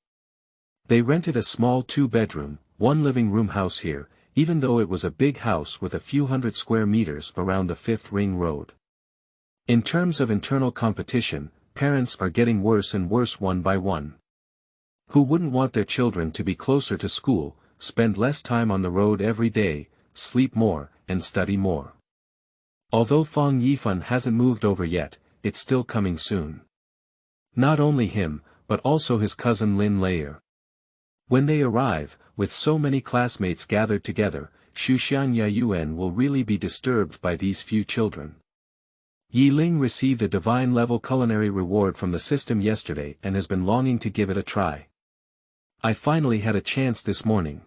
They rented a small 2-bedroom, 1-living-room house here, even though it was a big house with a few hundred square meters around the 5th Ring Road. In terms of internal competition, parents are getting worse and worse one by one. Who wouldn't want their children to be closer to school, spend less time on the road every day, sleep more, and study more? Although Fang Yifan hasn't moved over yet, it's still coming soon. Not only him, but also his cousin Lin Layer. When they arrive, with so many classmates gathered together, Shuxianyayuan will really be disturbed by these few children. Ye Ling received a divine-level culinary reward from the system yesterday and has been longing to give it a try. I finally had a chance this morning.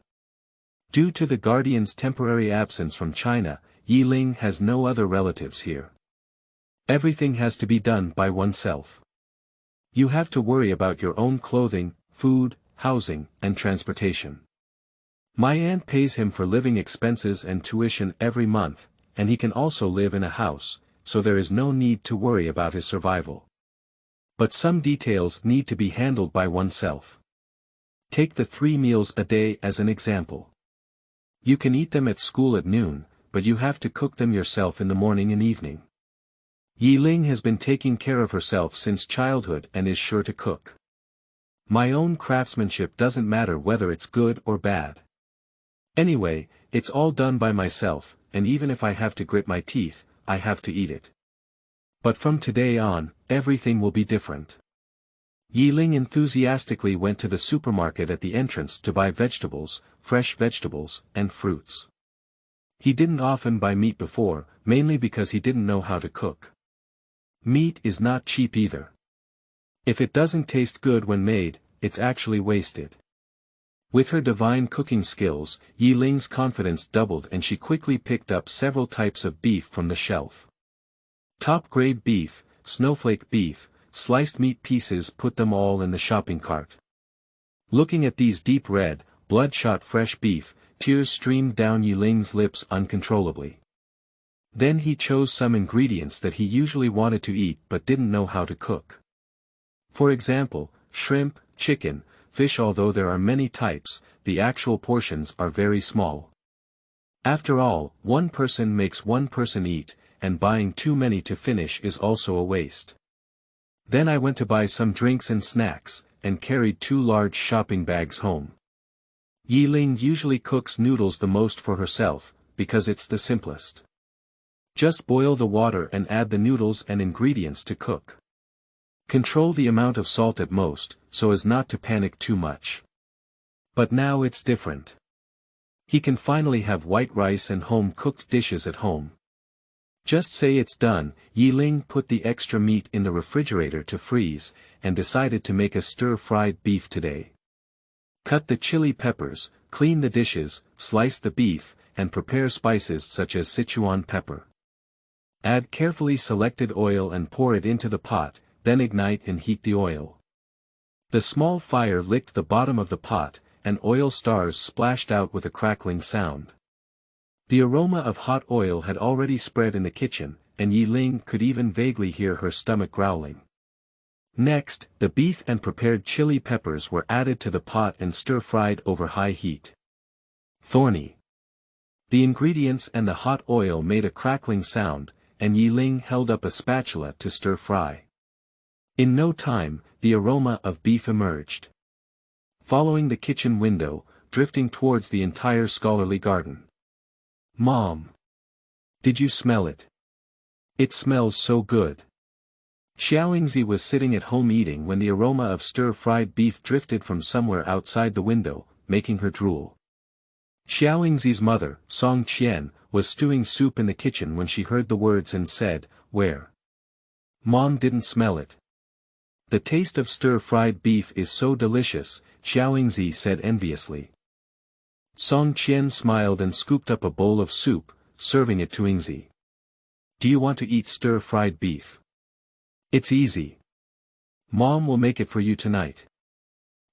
Due to the guardian's temporary absence from China, Ye Ling has no other relatives here. Everything has to be done by oneself. You have to worry about your own clothing, food, housing, and transportation. My aunt pays him for living expenses and tuition every month, and he can also live in a house, so there is no need to worry about his survival. But some details need to be handled by oneself. Take the 3 meals a day as an example. You can eat them at school at noon, but you have to cook them yourself in the morning and evening. Ye Ling has been taking care of herself since childhood and is sure to cook. My own craftsmanship doesn't matter whether it's good or bad. Anyway, it's all done by myself, and even if I have to grit my teeth, I have to eat it. But from today on, everything will be different. Ye Ling enthusiastically went to the supermarket at the entrance to buy vegetables, fresh vegetables, and fruits. He didn't often buy meat before, mainly because he didn't know how to cook. Meat is not cheap either. If it doesn't taste good when made, it's actually wasted. With her divine cooking skills, Ye Ling's confidence doubled and she quickly picked up several types of beef from the shelf. Top-grade beef, snowflake beef, sliced meat pieces, put them all in the shopping cart. Looking at these deep red, bloodshot fresh beef, tears streamed down Ye Ling's lips uncontrollably. Then he chose some ingredients that he usually wanted to eat but didn't know how to cook. For example, shrimp, chicken, fish. Although there are many types, the actual portions are very small. After all, one person makes one person eat, and buying too many to finish is also a waste. Then I went to buy some drinks and snacks, and carried 2 large shopping bags home. Ye Ling usually cooks noodles the most for herself, because it's the simplest. Just boil the water and add the noodles and ingredients to cook. Control the amount of salt at most, so as not to panic too much. But now it's different. He can finally have white rice and home-cooked dishes at home. Just say it's done. Ye Ling put the extra meat in the refrigerator to freeze, and decided to make a stir-fried beef today. Cut the chili peppers, clean the dishes, slice the beef, and prepare spices such as Sichuan pepper. Add carefully selected oil and pour it into the pot, then ignite and heat the oil. The small fire licked the bottom of the pot, and oil stars splashed out with a crackling sound. The aroma of hot oil had already spread in the kitchen, and Ye Ling could even vaguely hear her stomach growling. Next, the beef and prepared chili peppers were added to the pot and stir-fried over high heat. Thorny. The ingredients and the hot oil made a crackling sound, and Ye Ling held up a spatula to stir-fry. In no time, the aroma of beef emerged. Following the kitchen window, drifting towards the entire scholarly garden. Mom! Did you smell it? It smells so good. Qiao Yingzi was sitting at home eating when the aroma of stir-fried beef drifted from somewhere outside the window, making her drool. Qiao Yingzi's mother, Song Qian, was stewing soup in the kitchen when she heard the words and said, "Where?" Mom didn't smell it. The taste of stir-fried beef is so delicious, Qiao Yingzi said enviously. Song Qian smiled and scooped up a bowl of soup, serving it to Yingzi. Do you want to eat stir-fried beef? It's easy. Mom will make it for you tonight.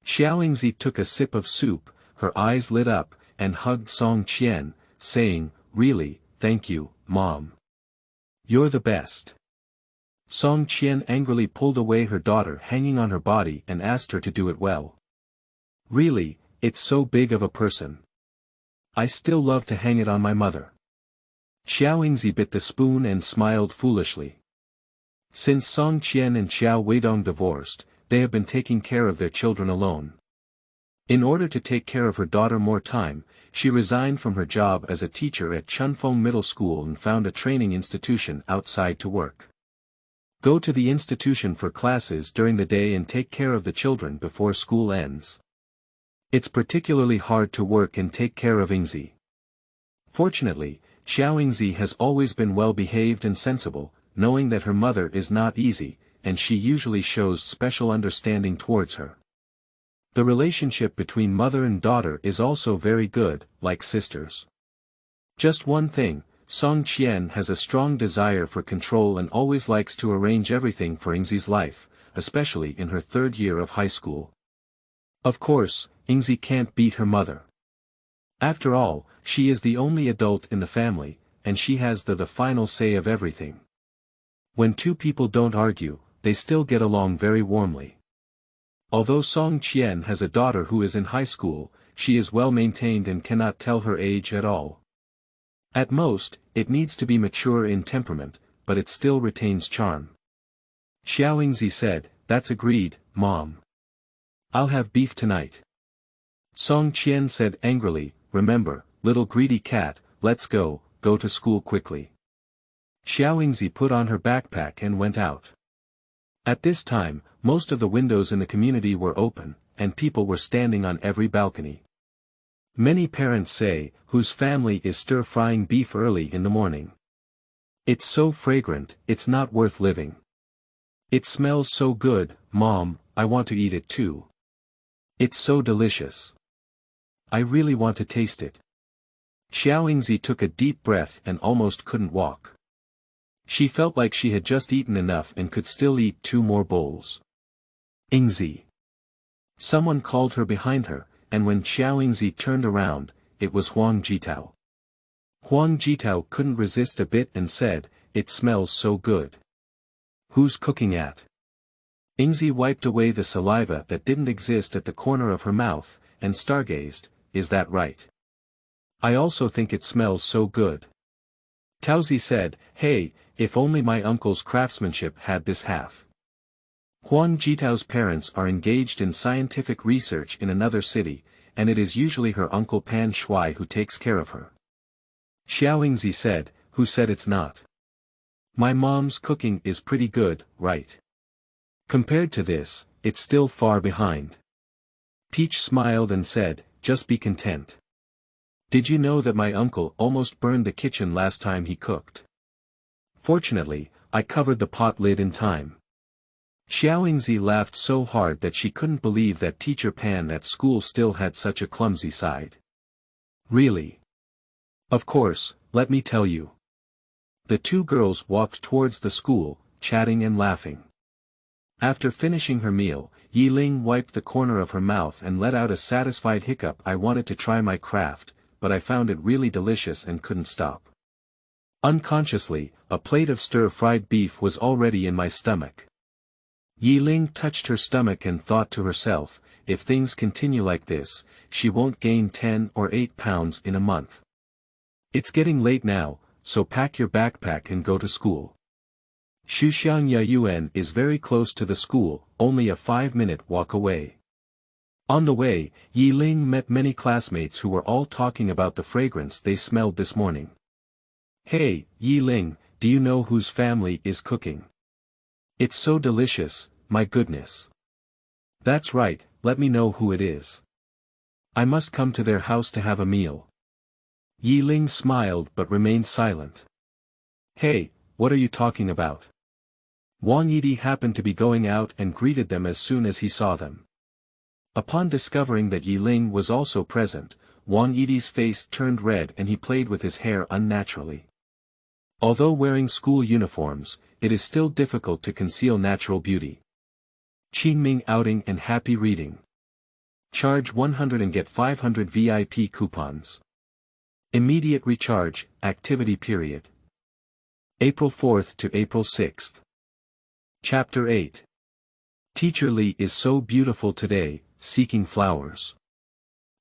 Qiao Yingzi took a sip of soup, her eyes lit up, and hugged Song Qian, saying, "Really, thank you, Mom. You're the best." Song Qian angrily pulled away her daughter hanging on her body and asked her to do it well. "Really, it's so big of a person. I still love to hang it on my mother." Qiao Yingzi bit the spoon and smiled foolishly. Since Song Qian and Qiao Weidong divorced, they have been taking care of their children alone. In order to take care of her daughter more time, she resigned from her job as a teacher at Chunfeng Middle School and found a training institution outside to work. Go to the institution for classes during the day and take care of the children before school ends. It's particularly hard to work and take care of Yingzi. Fortunately, Qiao Yingzi has always been well-behaved and sensible, knowing that her mother is not easy, and she usually shows special understanding towards her. The relationship between mother and daughter is also very good, like sisters. Just one thing, Song Qian has a strong desire for control and always likes to arrange everything for Yingzi's life, especially in her 3rd year of high school. Of course, Yingzi can't beat her mother. After all, she is the only adult in the family, and she has the final say of everything. When two people don't argue, they still get along very warmly. Although Song Qian has a daughter who is in high school, she is well maintained and cannot tell her age at all. At most, it needs to be mature in temperament, but it still retains charm. Qiao Yingzi said, "That's agreed, Mom. I'll have beef tonight." Song Qian said angrily, "Remember, little greedy cat, let's go to school quickly." Qiao Yingzi put on her backpack and went out. At this time, most of the windows in the community were open, and people were standing on every balcony. Many parents say, whose family is stir-frying beef early in the morning? It's so fragrant, it's not worth living. It smells so good, Mom, I want to eat it too. It's so delicious. I really want to taste it. Qiao Yingzi took a deep breath and almost couldn't walk. She felt like she had just eaten enough and could still eat 2 more bowls. Yingzi. Someone called her behind her, and when Qiao Yingzi turned around, it was Huang Zhitao. Huang Zhitao couldn't resist a bit and said, "It smells so good. Who's cooking at?" Yingzi wiped away the saliva that didn't exist at the corner of her mouth, and stargazed, "Is that right? I also think it smells so good." Taozi said, "Hey, if only my uncle's craftsmanship had this half." Huang Jitao's parents are engaged in scientific research in another city, and it is usually her uncle Pan Shui who takes care of her. Qiao Yingzi said, "Who said it's not? My mom's cooking is pretty good, right? Compared to this, it's still far behind." Peach smiled and said, "Just be content. Did you know that my uncle almost burned the kitchen last time he cooked? Fortunately, I covered the pot lid in time." Qiao Yingzi laughed so hard that she couldn't believe that Teacher Pan at school still had such a clumsy side. "Really? Of course, let me tell you." The 2 girls walked towards the school, chatting and laughing. After finishing her meal, Ye Ling wiped the corner of her mouth and let out a satisfied hiccup. "I wanted to try my craft, but I found it really delicious and couldn't stop." Unconsciously, a plate of stir-fried beef was already in my stomach. Ye Ling touched her stomach and thought to herself, if things continue like this, she won't gain 10 or 8 pounds in a month. It's getting late now, so pack your backpack and go to school. Shuxiang Yayuan is very close to the school, only a 5-minute walk away. On the way, Ye Ling met many classmates who were all talking about the fragrance they smelled this morning. "Hey, Ye Ling, do you know whose family is cooking? It's so delicious, my goodness." "That's right, let me know who it is. I must come to their house to have a meal." Ye Ling smiled but remained silent. "Hey, what are you talking about?" Wang Yidi happened to be going out and greeted them as soon as he saw them. Upon discovering that Ye Ling was also present, Wang Yidi's face turned red and he played with his hair unnaturally. Although wearing school uniforms, it is still difficult to conceal natural beauty. Qingming outing and happy reading. Charge 100 and get 500 VIP coupons. Immediate recharge, activity period. April 4th to April 6th. Chapter 8. Teacher Li is so beautiful today, seeking flowers.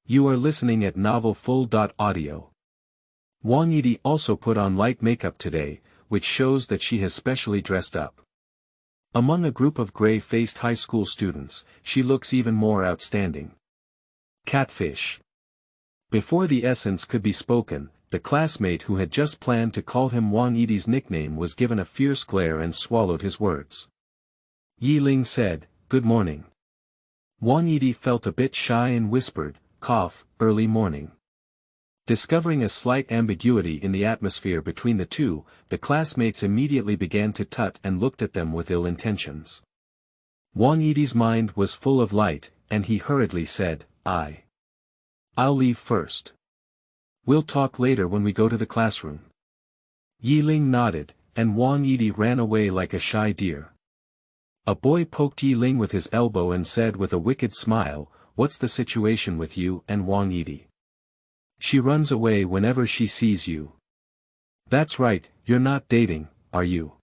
You are listening at novelfull.audio. Wang Yidi also put on light makeup today, which shows that she has specially dressed up. Among a group of gray-faced high school students, she looks even more outstanding. Catfish. Before the essence could be spoken, the classmate who had just planned to call him Wang Yidi's nickname was given a fierce glare and swallowed his words. Ye Ling said, "Good morning." Wang Yidi felt a bit shy and whispered, "Cough, early morning." Discovering a slight ambiguity in the atmosphere between the two, the classmates immediately began to tut and looked at them with ill intentions. Wang Yidi's mind was full of light, and he hurriedly said, I'll leave first. We'll talk later when we go to the classroom." Ye Ling nodded, and Wang Yidi ran away like a shy deer. A boy poked Ye Ling with his elbow and said with a wicked smile, "What's the situation with you and Wang Yidi? She runs away whenever she sees you." "That's right, you're not dating, are you?"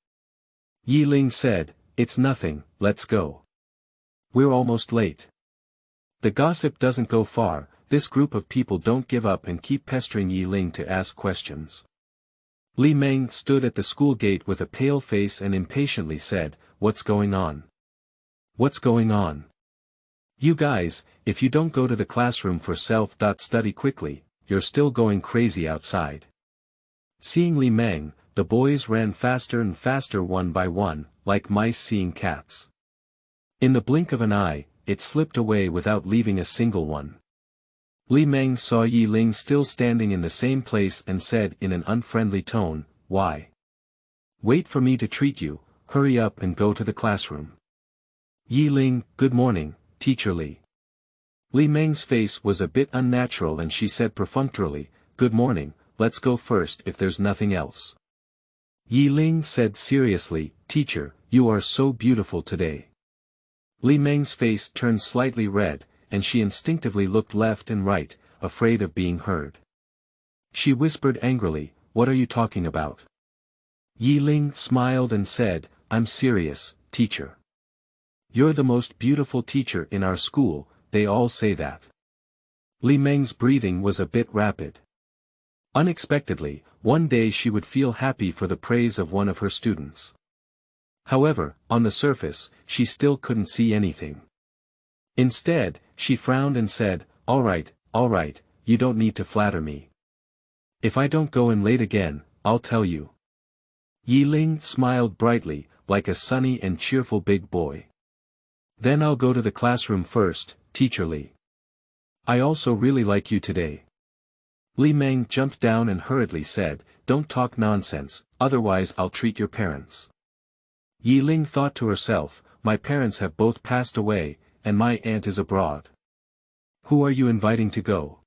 Ye Ling said, "It's nothing, let's go. We're almost late." The gossip doesn't go far. This group of people don't give up and keep pestering Ye Ling to ask questions. Li Meng stood at the school gate with a pale face and impatiently said, "What's going on? What's going on? You guys, if you don't go to the classroom for self-study quickly, you're still going crazy outside." Seeing Li Meng, the boys ran faster and faster one by one, like mice seeing cats. In the blink of an eye, it slipped away without leaving a single one. Li Meng saw Ye Ling still standing in the same place and said in an unfriendly tone, "Why? Wait for me to treat you, hurry up and go to the classroom." Ye Ling, "Good morning, Teacher Li." Li Meng's face was a bit unnatural and she said perfunctorily, "Good morning, let's go first if there's nothing else." Ye Ling said seriously, "Teacher, you are so beautiful today." Li Meng's face turned slightly red, and she instinctively looked left and right, afraid of being heard. She whispered angrily, "What are you talking about?" Ye Ling smiled and said, "I'm serious, teacher. You're the most beautiful teacher in our school, they all say that." Li Meng's breathing was a bit rapid. Unexpectedly, one day she would feel happy for the praise of one of her students. However, on the surface, she still couldn't see anything. Instead, she frowned and said, all right, you don't need to flatter me. If I don't go in late again, I'll tell you." Ye Ling smiled brightly, like a sunny and cheerful big boy. "Then I'll go to the classroom first, Teacher Li. I also really like you today." Li Meng jumped down and hurriedly said, "Don't talk nonsense, otherwise I'll treat your parents." Ye Ling thought to herself, "My parents have both passed away, and my aunt is abroad. Who are you inviting to go?"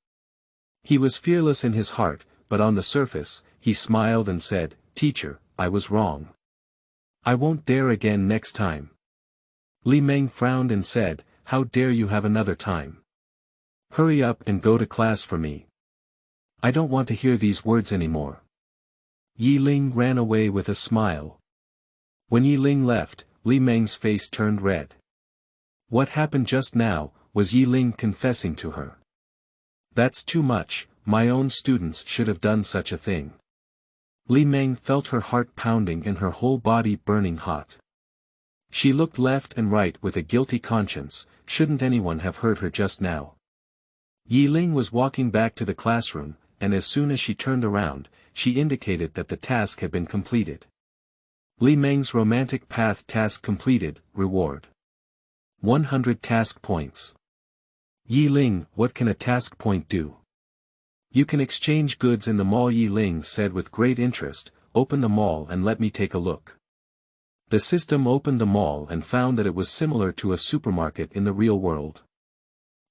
He was fearless in his heart, but on the surface, he smiled and said, "Teacher, I was wrong. I won't dare again next time." Li Meng frowned and said, "How dare you have another time? Hurry up and go to class for me. I don't want to hear these words anymore." Ye Ling ran away with a smile. When Ye Ling left, Li Meng's face turned red. What happened just now, was Ye Ling confessing to her. "That's too much, my own students should have done such a thing." Li Meng felt her heart pounding and her whole body burning hot. She looked left and right with a guilty conscience, shouldn't anyone have heard her just now? Ye Ling was walking back to the classroom, and as soon as she turned around, she indicated that the task had been completed. Li Meng's romantic path task completed, reward 100 task points. Ye Ling, what can a task point do? You can exchange goods in the mall. Ye Ling said with great interest, "Open the mall and let me take a look." The system opened the mall and found that it was similar to a supermarket in the real world.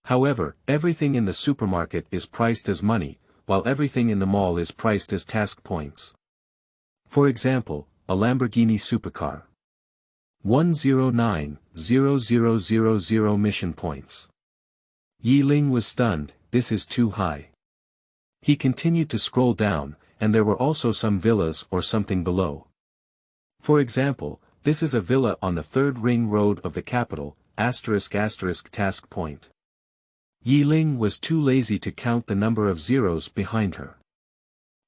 However, everything in the supermarket is priced as money, while everything in the mall is priced as task points. For example, a Lamborghini supercar. 109,000 mission points. Ye Ling was stunned, this is too high. He continued to scroll down, and there were also some villas or something below. For example, this is a villa on the third ring road of the capital, *** task point. Ye Ling was too lazy to count the number of zeros behind her.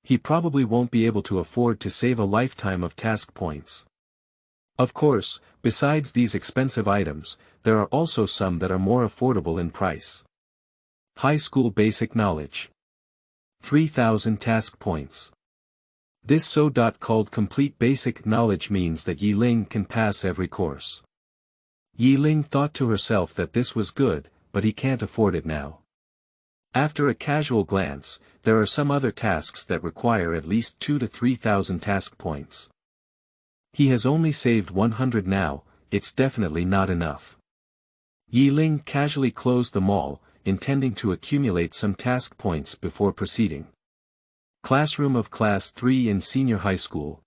He probably won't be able to afford to save a lifetime of task points. Of course, besides these expensive items, there are also some that are more affordable in price. High school basic knowledge. 3,000 task points. This so-called complete basic knowledge means that Ye Ling can pass every course. Ye Ling thought to herself that this was good, but he can't afford it now. After a casual glance, there are some other tasks that require at least 2,000 to 3,000 task points. He has only saved 100 now, it's definitely not enough. Ye Ling casually closed the mall, intending to accumulate some task points before proceeding. Classroom of Class 3 in Senior High School.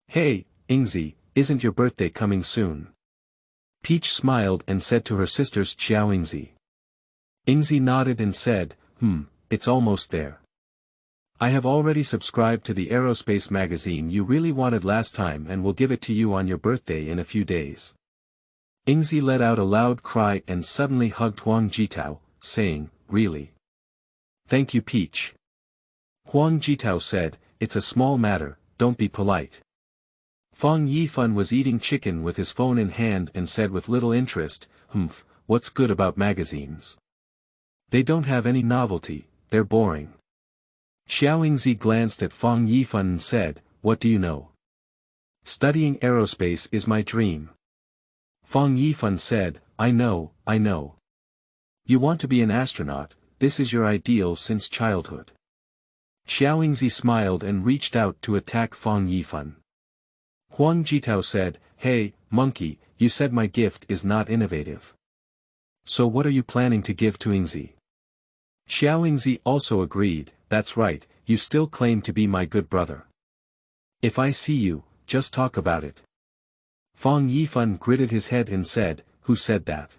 "Hey, Yingzi, isn't your birthday coming soon?" Peach smiled and said to her sisters Qiao Yingzi. Yingzi nodded and said, it's almost there. I have already subscribed to the aerospace magazine you really wanted last time and will give it to you on your birthday in a few days. Yingzi let out a loud cry and suddenly hugged Huang Zhitao, saying, really? Thank you Peach. Huang Zhitao said, it's a small matter, don't be polite. Fang Yifan was eating chicken with his phone in hand and said with little interest, what's good about magazines? They don't have any novelty, they're boring. Qiao Yingzi glanced at Fang Yifan and said, what do you know? Studying aerospace is my dream. Fang Yifan said, I know. You want to be an astronaut, this is your ideal since childhood. Qiao Yingzi smiled and reached out to attack Fang Yifan. Huang Zhitao said, hey, monkey, you said my gift is not innovative. So what are you planning to give to Yingzi? Qiao Yingzi also agreed, that's right, you still claim to be my good brother. If I see you, just talk about it. Fang Yifan gritted his head and said, who said that?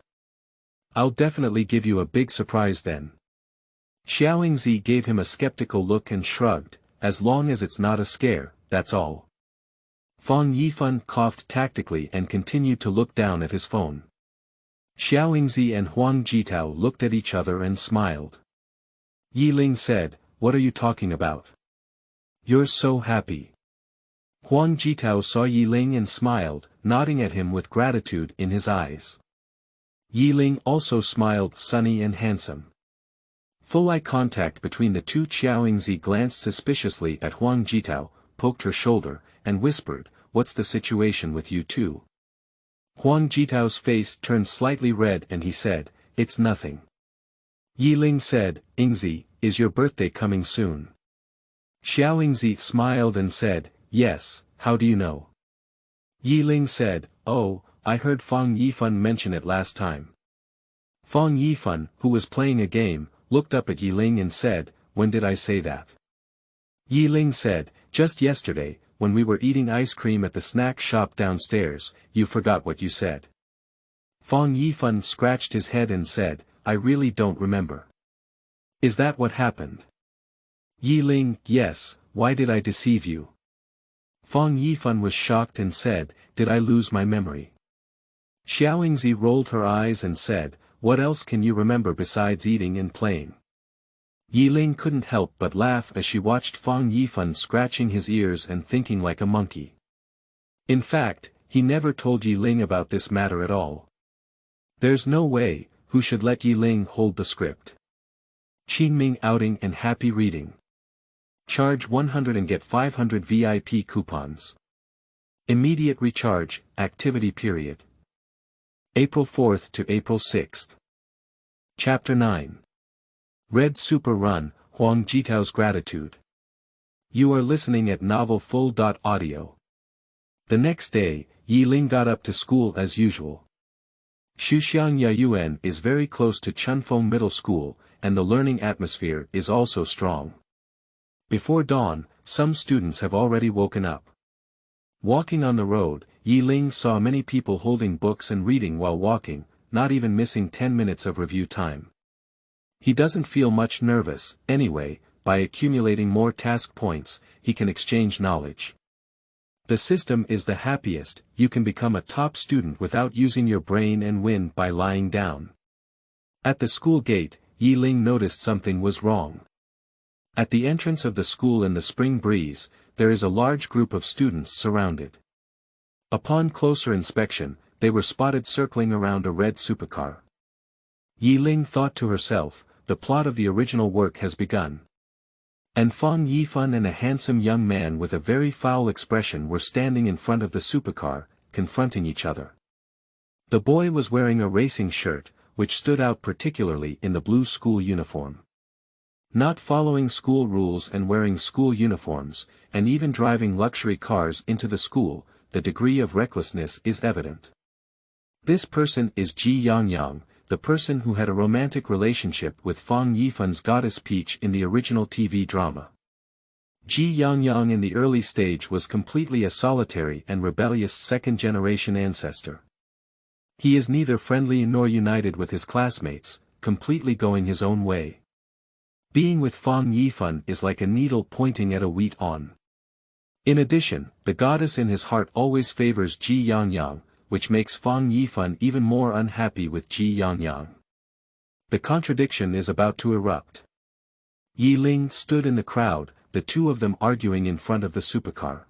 I'll definitely give you a big surprise then. Qiao Yingzi gave him a skeptical look and shrugged, as long as it's not a scare, that's all. Fang Yifan coughed tactically and continued to look down at his phone. Qiao Yingzi and Huang Zhitao looked at each other and smiled. Ye Ling said, what are you talking about? You're so happy. Huang Zhitao saw Ye Ling and smiled, nodding at him with gratitude in his eyes. Ye Ling also smiled, sunny and handsome. Full eye contact between the two. Qiao Yingzi glanced suspiciously at Huang Zhitao, poked her shoulder, and whispered, what's the situation with you two? Huang Zhitao's face turned slightly red and he said, it's nothing. Ye Ling said, Yingzi, is your birthday coming soon? Qiao Yingzi smiled and said, yes, how do you know? Ye Ling said, oh, I heard Fang Yifan mention it last time. Fang Yifan, who was playing a game, looked up at Ye Ling and said, when did I say that? Ye Ling said, just yesterday, when we were eating ice cream at the snack shop downstairs, you forgot what you said. Fang Yifan scratched his head and said, I really don't remember. Is that what happened? Ye Ling, yes, why did I deceive you? Fang Yifan was shocked and said, did I lose my memory? Qiao Yingzi rolled her eyes and said, what else can you remember besides eating and playing? Ye Ling couldn't help but laugh as she watched Fang Yifan scratching his ears and thinking like a monkey. In fact, he never told Ye Ling about this matter at all. There's no way, who should let Ye Ling hold the script? Qingming outing and happy reading. Charge 100 and get 500 VIP coupons. Immediate recharge, activity period. April 4th to April 6th. Chapter 9. Red Super Run, Huang Zhitao's Gratitude. You are listening at novelfull.audio. The next day, Ye Ling got up to school as usual. Xuxiang Yayuan is very close to Chunfeng Middle School, and the learning atmosphere is also strong. Before dawn, some students have already woken up. Walking on the road, Ye Ling saw many people holding books and reading while walking, not even missing 10 minutes of review time. He doesn't feel much nervous, anyway, by accumulating more task points, he can exchange knowledge. The system is the happiest, you can become a top student without using your brain and win by lying down. At the school gate, Ye Ling noticed something was wrong. At the entrance of the school in the spring breeze, there is a large group of students surrounded. Upon closer inspection, they were spotted circling around a red supercar. Ye Ling thought to herself, the plot of the original work has begun. And Fang Yifan and a handsome young man with a very foul expression were standing in front of the supercar, confronting each other. The boy was wearing a racing shirt, which stood out particularly in the blue school uniform. Not following school rules and wearing school uniforms, and even driving luxury cars into the school, the degree of recklessness is evident. This person is Jiang Nansun, the person who had a romantic relationship with Fang Yifan's goddess Peach in the original TV drama. Jiang Nansun in the early stage was completely a solitary and rebellious second-generation ancestor. He is neither friendly nor united with his classmates, completely going his own way. Being with Fang Yifan is like a needle pointing at a wheat awn. In addition, the goddess in his heart always favors Jiang Nansun, which makes Fang Yifan even more unhappy with Jiang Nansun. The contradiction is about to erupt. Ye Ling stood in the crowd, the two of them arguing in front of the supercar.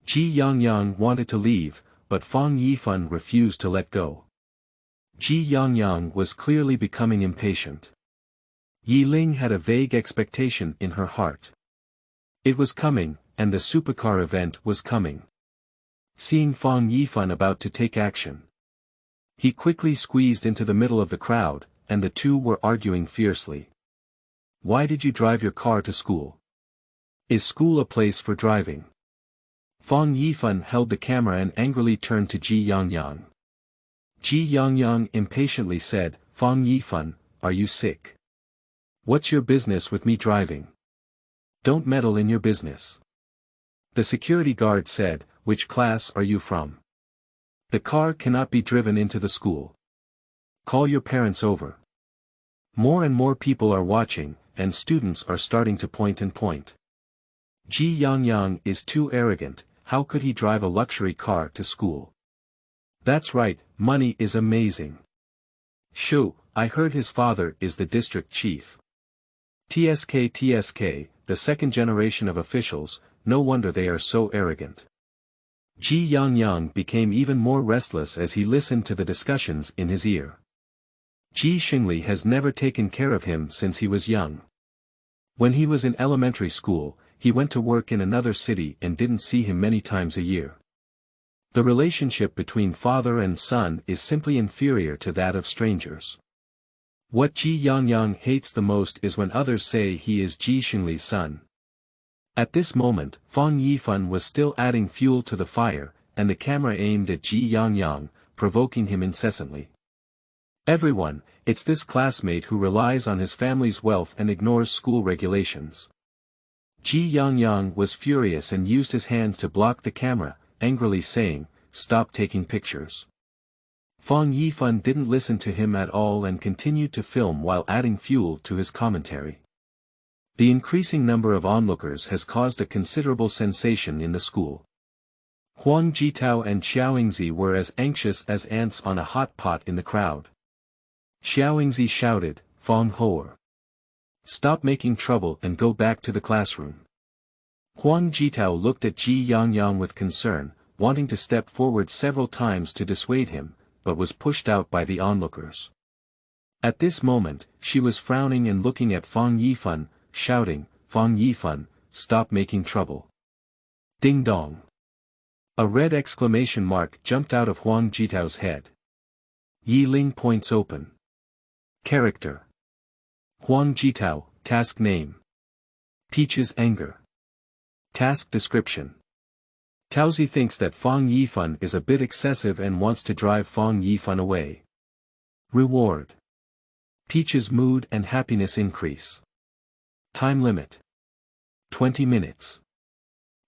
Jiang wanted to leave, but Fang Yifan refused to let go. Jiang was clearly becoming impatient. Ye Ling had a vague expectation in her heart. It was coming, and the supercar event was coming. Seeing Fang Yifan about to take action, he quickly squeezed into the middle of the crowd, and the two were arguing fiercely. Why did you drive your car to school? Is school a place for driving? Fang Yifan held the camera and angrily turned to Jiang. Jiang impatiently said, Fang Yifan, are you sick? What's your business with me driving? Don't meddle in your business. The security guard said, which class are you from? The car cannot be driven into the school. Call your parents over. More and more people are watching, and students are starting to point. Jiang is too arrogant. How could he drive a luxury car to school? That's right, money is amazing. Shoo, I heard his father is the district chief. TSK, the second generation of officials, no wonder they are so arrogant. Jiang became even more restless as he listened to the discussions in his ear. Ji Xingli has never taken care of him since he was young. When he was in elementary school, he went to work in another city and didn't see him many times a year. The relationship between father and son is simply inferior to that of strangers. What Jiang hates the most is when others say he is Ji Xingli's son. At this moment, Fang Yifan was still adding fuel to the fire, and the camera aimed at Jiang, provoking him incessantly. Everyone, it's this classmate who relies on his family's wealth and ignores school regulations. Jiang was furious and used his hand to block the camera, angrily saying, stop taking pictures. Fang Yifan didn't listen to him at all and continued to film while adding fuel to his commentary. The increasing number of onlookers has caused a considerable sensation in the school. Huang, Zhitao and Qiao Yingzi were as anxious as ants on a hot pot in the crowd. Qiao Yingzi shouted, Fang Hoer. Stop making trouble and go back to the classroom. Huang Zhitao looked at Jiang with concern, wanting to step forward several times to dissuade him, but was pushed out by the onlookers. At this moment, she was frowning and looking at Fang Yifan, shouting, Fang Yifan, stop making trouble. Ding dong. A red exclamation mark jumped out of Huang Zhitao's head. Ye Ling points open. Character. Huang Zhitao, task name. Peach's anger. Task description. Taozi thinks that Fang Yifan is a bit excessive and wants to drive Fang Yifan away. Reward. Peach's mood and happiness increase. Time limit. 20 minutes.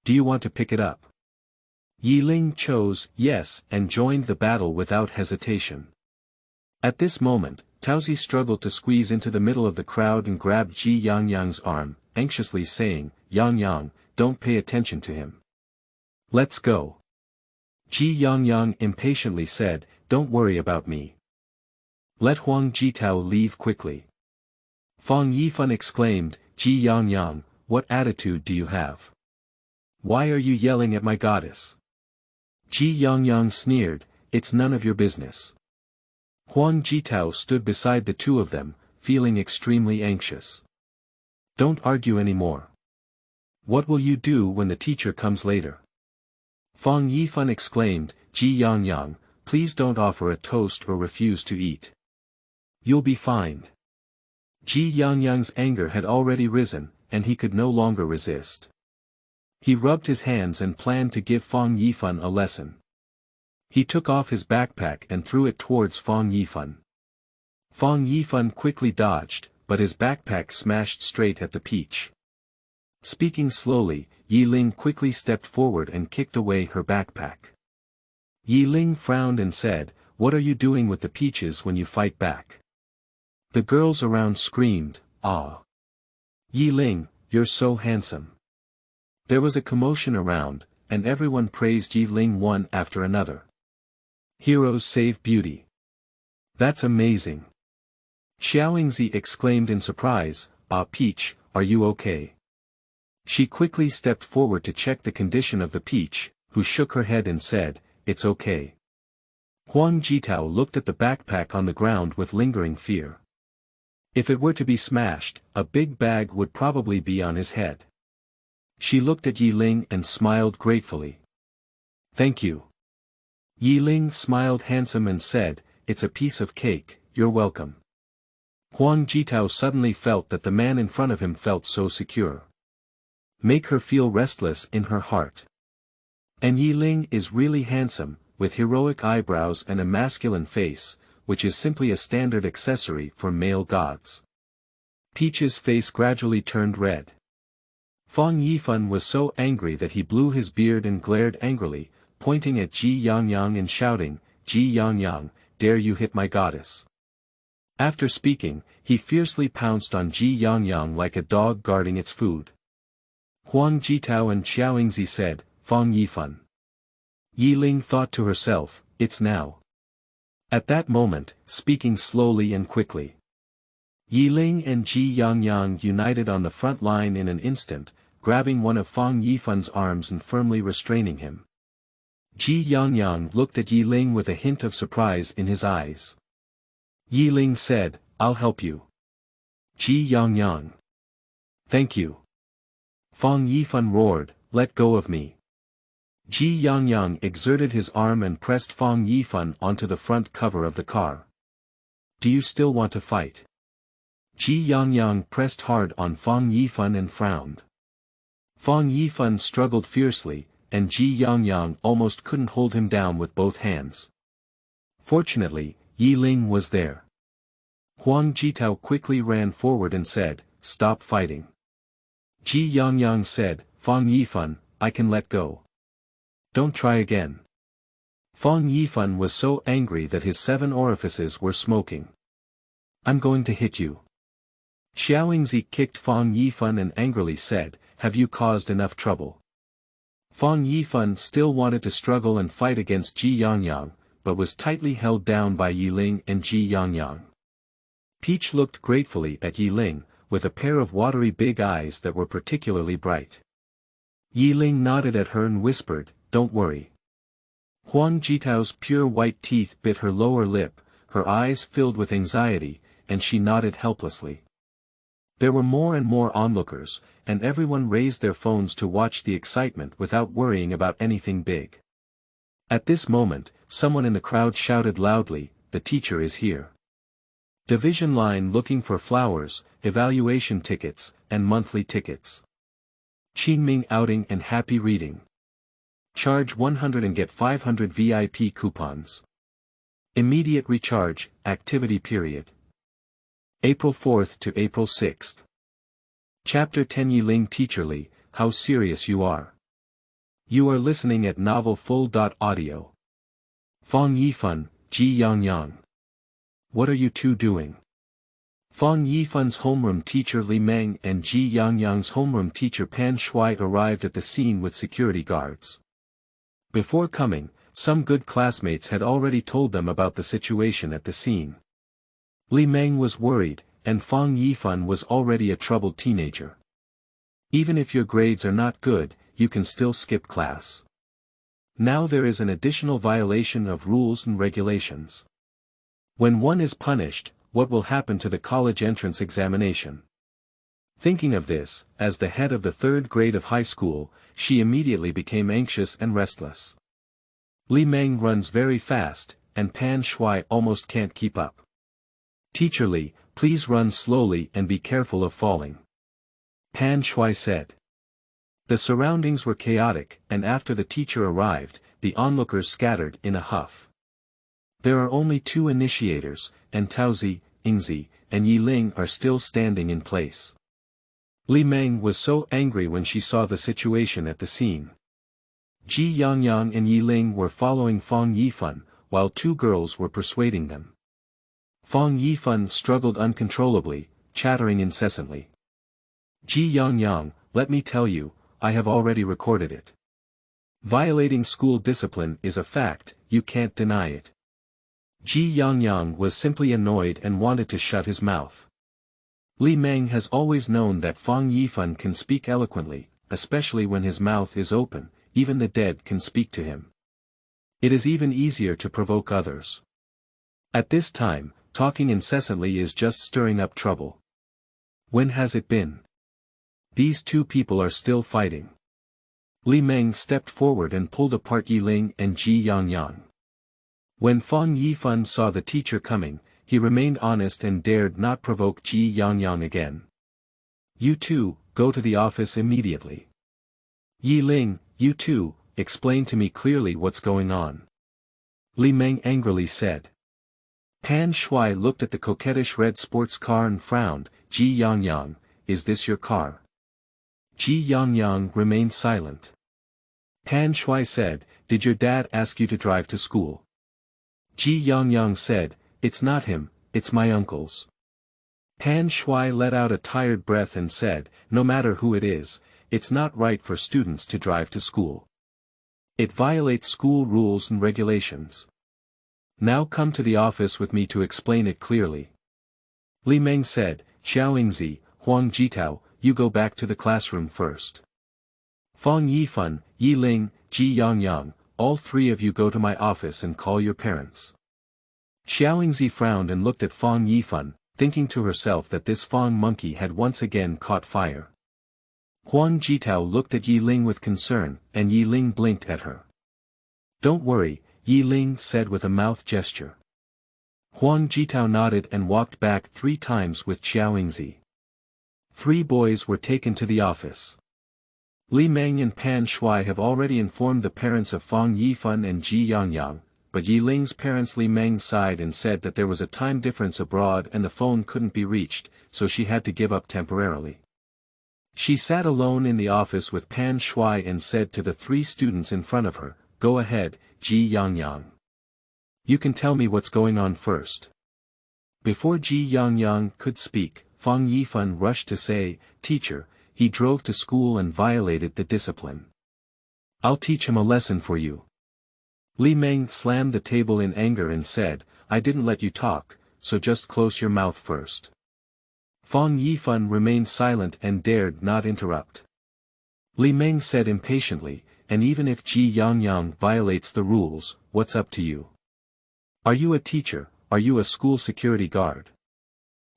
Do you want to pick it up? Ye Ling chose yes and joined the battle without hesitation. At this moment, Taozi struggled to squeeze into the middle of the crowd and grabbed Jiang's arm, anxiously saying, Yang, don't pay attention to him. Let's go. Jiang impatiently said, don't worry about me. Let Huang Zhitao leave quickly. Fang Yifan exclaimed, Jiang, what attitude do you have? Why are you yelling at my goddess? Jiang sneered, it's none of your business. Huang Zhitao stood beside the two of them, feeling extremely anxious. Don't argue anymore. What will you do when the teacher comes later? Fang Yifan exclaimed, Jiang, please don't offer a toast or refuse to eat. You'll be fined. Jiang's anger had already risen, and he could no longer resist. He rubbed his hands and planned to give Fang Yifan a lesson. He took off his backpack and threw it towards Fang Yifan. Fang Yifan quickly dodged, but his backpack smashed straight at the peach. Speaking slowly, Ye Ling quickly stepped forward and kicked away her backpack. Ye Ling frowned and said, what are you doing with the peaches when you fight back? The girls around screamed, ah. Ye Ling, you're so handsome. There was a commotion around, and everyone praised Ye Ling one after another. Heroes save beauty. That's amazing. Qiao Yingzi exclaimed in surprise, ah Peach, are you okay? She quickly stepped forward to check the condition of the peach, who shook her head and said, "It's okay." Huang Zhitao looked at the backpack on the ground with lingering fear. If it were to be smashed, a big bag would probably be on his head. She looked at Ye Ling and smiled gratefully. "Thank you." Ye Ling smiled handsome and said, "It's a piece of cake, you're welcome." Huang Zhitao suddenly felt that the man in front of him felt so secure. Make her feel restless in her heart. And Ye Ling is really handsome, with heroic eyebrows and a masculine face, which is simply a standard accessory for male gods. Peach's face gradually turned red. Fang Yifan was so angry that he blew his beard and glared angrily, pointing at Jiang Yang and shouting, "Jiang Yang, dare you hit my goddess?" After speaking, he fiercely pounced on Jiang Yang like a dog guarding its food. Huang Zhitao and Qiao Yingzi said, "Fang Yifan." Ye Ling thought to herself, "It's now." At that moment, speaking slowly and quickly, Ye Ling and Jiang Yang united on the front line in an instant, grabbing one of Fang Yifan's arms and firmly restraining him. Jiang Yang looked at Ye Ling with a hint of surprise in his eyes. Ye Ling said, "I'll help you." Jiang Yang. "Thank you." Fang Yifan roared, "Let go of me." Jiang Yang exerted his arm and pressed Fang Yifan onto the front cover of the car. "Do you still want to fight?" Jiang Yang pressed hard on Fang Yifan and frowned. Fang Yifan struggled fiercely, and Jiang Yang almost couldn't hold him down with both hands. Fortunately, Ye Ling was there. Huang Zhitao quickly ran forward and said, "Stop fighting." Jiang Yang said, "Fang Yifan, I can let go. Don't try again." Fang Yifan was so angry that his 7 orifices were smoking. "I'm going to hit you." Qiao Yingzi kicked Fang Yifan and angrily said, "Have you caused enough trouble?" Fang Yifan still wanted to struggle and fight against Jiang Yang, but was tightly held down by Ye Ling and Jiang Yang. Peach looked gratefully at Ye Ling, with a pair of watery big eyes that were particularly bright. Ye Ling nodded at her and whispered, "Don't worry." Huang Zhitao's pure white teeth bit her lower lip, her eyes filled with anxiety, and she nodded helplessly. There were more and more onlookers, and everyone raised their phones to watch the excitement without worrying about anything big. At this moment, someone in the crowd shouted loudly, "The teacher is here." Division line looking for flowers, evaluation tickets, and monthly tickets. Qingming outing and happy reading. Charge 100 and get 500 VIP coupons. Immediate recharge, activity period. April 4th to April 6th. Chapter 10 Ye Ling Teacherly, How Serious You Are. You are listening at novelfull.audio. Fang Yifan, Jiang Yang. What are you two doing? Fang Yifan's homeroom teacher Li Meng and Jiang Yang's homeroom teacher Pan Shui arrived at the scene with security guards. Before coming, some good classmates had already told them about the situation at the scene. Li Meng was worried, and Fang Yifan was already a troubled teenager. Even if your grades are not good, you can still skip class. Now there is an additional violation of rules and regulations. When one is punished, what will happen to the college entrance examination? Thinking of this, as the head of the 3rd grade of high school, she immediately became anxious and restless. Li Meng runs very fast, and Pan Shui almost can't keep up. "Teacher Li, please run slowly and be careful of falling," Pan Shui said. The surroundings were chaotic, and after the teacher arrived, the onlookers scattered in a huff. There are only 2 initiators, and Taozi, Yingzi, and Ye Ling are still standing in place. Li Meng was so angry when she saw the situation at the scene. Jiang Yang and Ye Ling were following Fang Yifan, while 2 girls were persuading them. Fang Yifan struggled uncontrollably, chattering incessantly. "Jiang Yang, let me tell you, I have already recorded it. Violating school discipline is a fact, you can't deny it." Jiang Yang was simply annoyed and wanted to shut his mouth. Li Meng has always known that Fang Yifan can speak eloquently, especially when his mouth is open, even the dead can speak to him. It is even easier to provoke others. At this time, talking incessantly is just stirring up trouble. When has it been? These two people are still fighting. Li Meng stepped forward and pulled apart Ye Ling and Jiang Yang. When Fang Yifan saw the teacher coming, he remained honest and dared not provoke Jiang Yang again. You two, go to the office immediately. Ye Ling, you two, explain to me clearly what's going on. Li Meng angrily said. Pan Shui looked at the coquettish red sports car and frowned. Jiang Yang, is this your car? Jiang Yang remained silent. Pan Shui said, did your dad ask you to drive to school? Jiang Yang said, it's not him, it's my uncle's. Pan Shui let out a tired breath and said, no matter who it is, it's not right for students to drive to school. It violates school rules and regulations. Now come to the office with me to explain it clearly. Li Meng said, Qiao Yingzi, Huang Zhitao, you go back to the classroom first. Fang Yifan, Ye Ling, Jiang Yang, all three of you go to my office and call your parents. Qiao Yingzi frowned and looked at Fang Yifan, thinking to herself that this Fang monkey had once again caught fire. Huang Zhitao looked at Ye Ling with concern, and Ye Ling blinked at her. Don't worry, Ye Ling said with a mouth gesture. Huang Zhitao nodded and walked back 3 times with Qiao Yingzi. 3 boys were taken to the office. Li Meng and Pan Shui have already informed the parents of Fang Yifan and Jiang Yang, but Ye Ling's parents Li Meng sighed and said that there was a time difference abroad and the phone couldn't be reached, so she had to give up temporarily. She sat alone in the office with Pan Shui and said to the 3 students in front of her, go ahead, Jiang Yang. You can tell me what's going on first. Before Jiang Yang could speak, Fang Yifan rushed to say, Teacher, he drove to school and violated the discipline. I'll teach him a lesson for you. Li Meng slammed the table in anger and said, I didn't let you talk, so just close your mouth first. Fang Yifan remained silent and dared not interrupt. Li Meng said impatiently, and even if Jiang Yang violates the rules, what's up to you? Are you a teacher, are you a school security guard?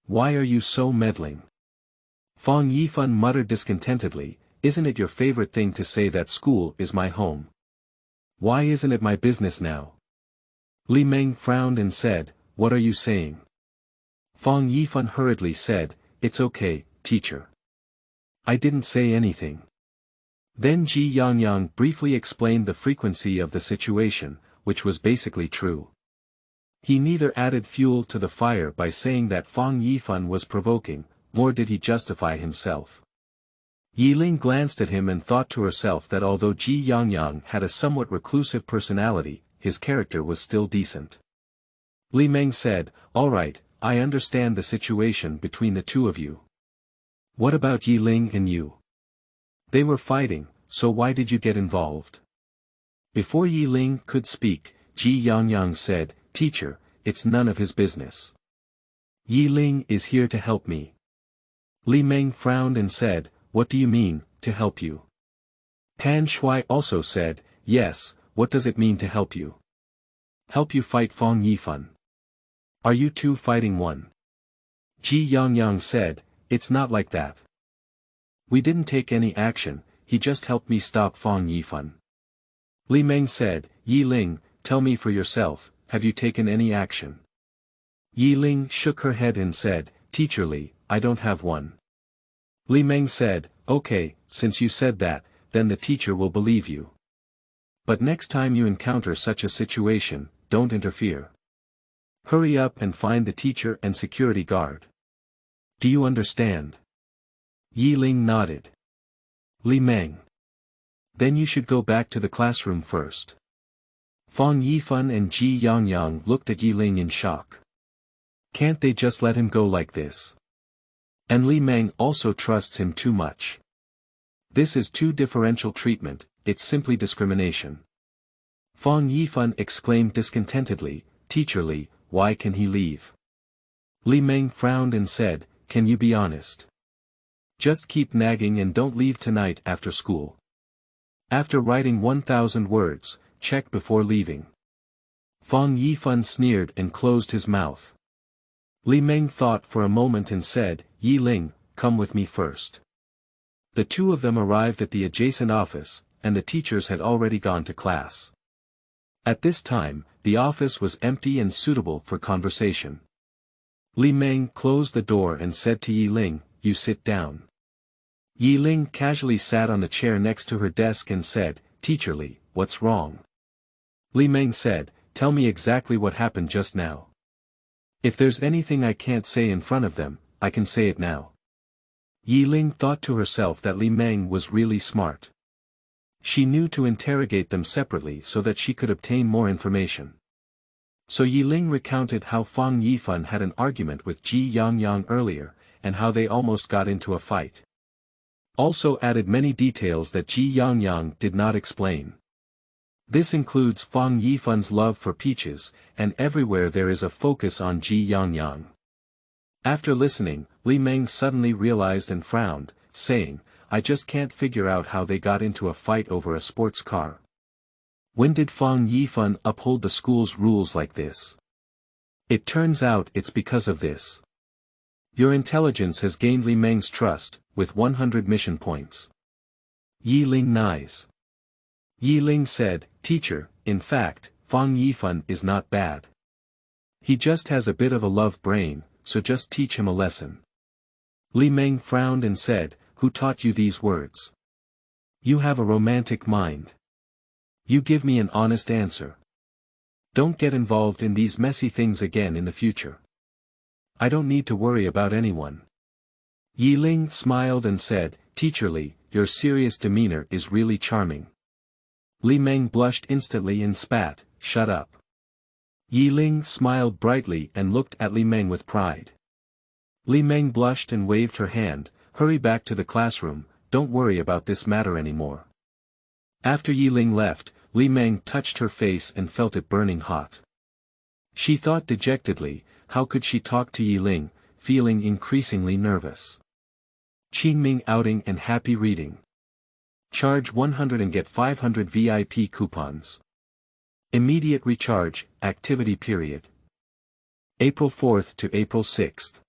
Why are you so meddling? Fang Yifan muttered discontentedly, isn't it your favorite thing to say that school is my home? Why isn't it my business now? Li Meng frowned and said, what are you saying? Fang Yifan hurriedly said, it's okay, teacher. I didn't say anything. Then Jiang Yang briefly explained the frequency of the situation, which was basically true. He neither added fuel to the fire by saying that Fang Yifan was provoking, nor did he justify himself. Ye Ling glanced at him and thought to herself that although Jiang Yang had a somewhat reclusive personality, his character was still decent. Li Meng said, all right, I understand the situation between the two of you. What about Ye Ling and you? They were fighting, so why did you get involved? Before Ye Ling could speak, Jiang Yang said, Teacher, it's none of his business. Ye Ling is here to help me. Li Meng frowned and said, what do you mean, to help you? Pan Shui also said, yes, what does it mean to help you? Help you fight Fang Yifan. Are you two fighting one? Jiang Yang said, it's not like that. We didn't take any action, he just helped me stop Fang Yifan. Li Meng said, Ye Ling, tell me for yourself, have you taken any action? Ye Ling shook her head and said, Teacher Li, I don't have one. Li Meng said, okay, since you said that, then the teacher will believe you. But next time you encounter such a situation, don't interfere. Hurry up and find the teacher and security guard. Do you understand? Ye Ling nodded. Li Meng. Then you should go back to the classroom first. Fang Yifan and Jiang Yang looked at Ye Ling in shock. Can't they just let him go like this? And Li Meng also trusts him too much. This is too differential treatment, it's simply discrimination. Fang Yifan exclaimed discontentedly, Teacher Li, why can he leave? Li Meng frowned and said, can you be honest? Just keep nagging and don't leave tonight after school. After writing 1,000 words, check before leaving. Fang Yifan sneered and closed his mouth. Li Meng thought for a moment and said, Ye Ling, come with me first. The two of them arrived at the adjacent office, and the teachers had already gone to class. At this time, the office was empty and suitable for conversation. Li Meng closed the door and said to Ye Ling, you sit down. Ye Ling casually sat on the chair next to her desk and said, Teacher Li, what's wrong? Li Meng said, tell me exactly what happened just now. If there's anything I can't say in front of them, I can say it now. Ye Ling thought to herself that Li Meng was really smart. She knew to interrogate them separately so that she could obtain more information. So Ye Ling recounted how Fang Yifan had an argument with Jiang Yang earlier, and how they almost got into a fight. Also added many details that Jiang Yang did not explain. This includes Fang Yifan's love for peaches, and everywhere there is a focus on Jiang Yang. After listening, Li Meng suddenly realized and frowned, saying, I just can't figure out how they got into a fight over a sports car. When did Fang Yifan uphold the school's rules like this? It turns out it's because of this. Your intelligence has gained Li Meng's trust, with 100 mission points. Ye Ling nice. Ye Ling said, Teacher, in fact, Fang Yifan is not bad. He just has a bit of a love brain, so just teach him a lesson. Li Meng frowned and said, Who taught you these words? You have a romantic mind. You give me an honest answer. Don't get involved in these messy things again in the future. I don't need to worry about anyone. Ye Ling smiled and said, Teacher Li, your serious demeanor is really charming. Li Meng blushed instantly and spat, Shut up. Ye Ling smiled brightly and looked at Li Meng with pride. Li Meng blushed and waved her hand, Hurry back to the classroom, don't worry about this matter anymore. After Ye Ling left, Li Meng touched her face and felt it burning hot. She thought dejectedly, how could she talk to Ye Ling, feeling increasingly nervous. Qingming outing and happy reading. Charge 100 and get 500 VIP coupons. Immediate recharge, activity period. April 4th to April 6th.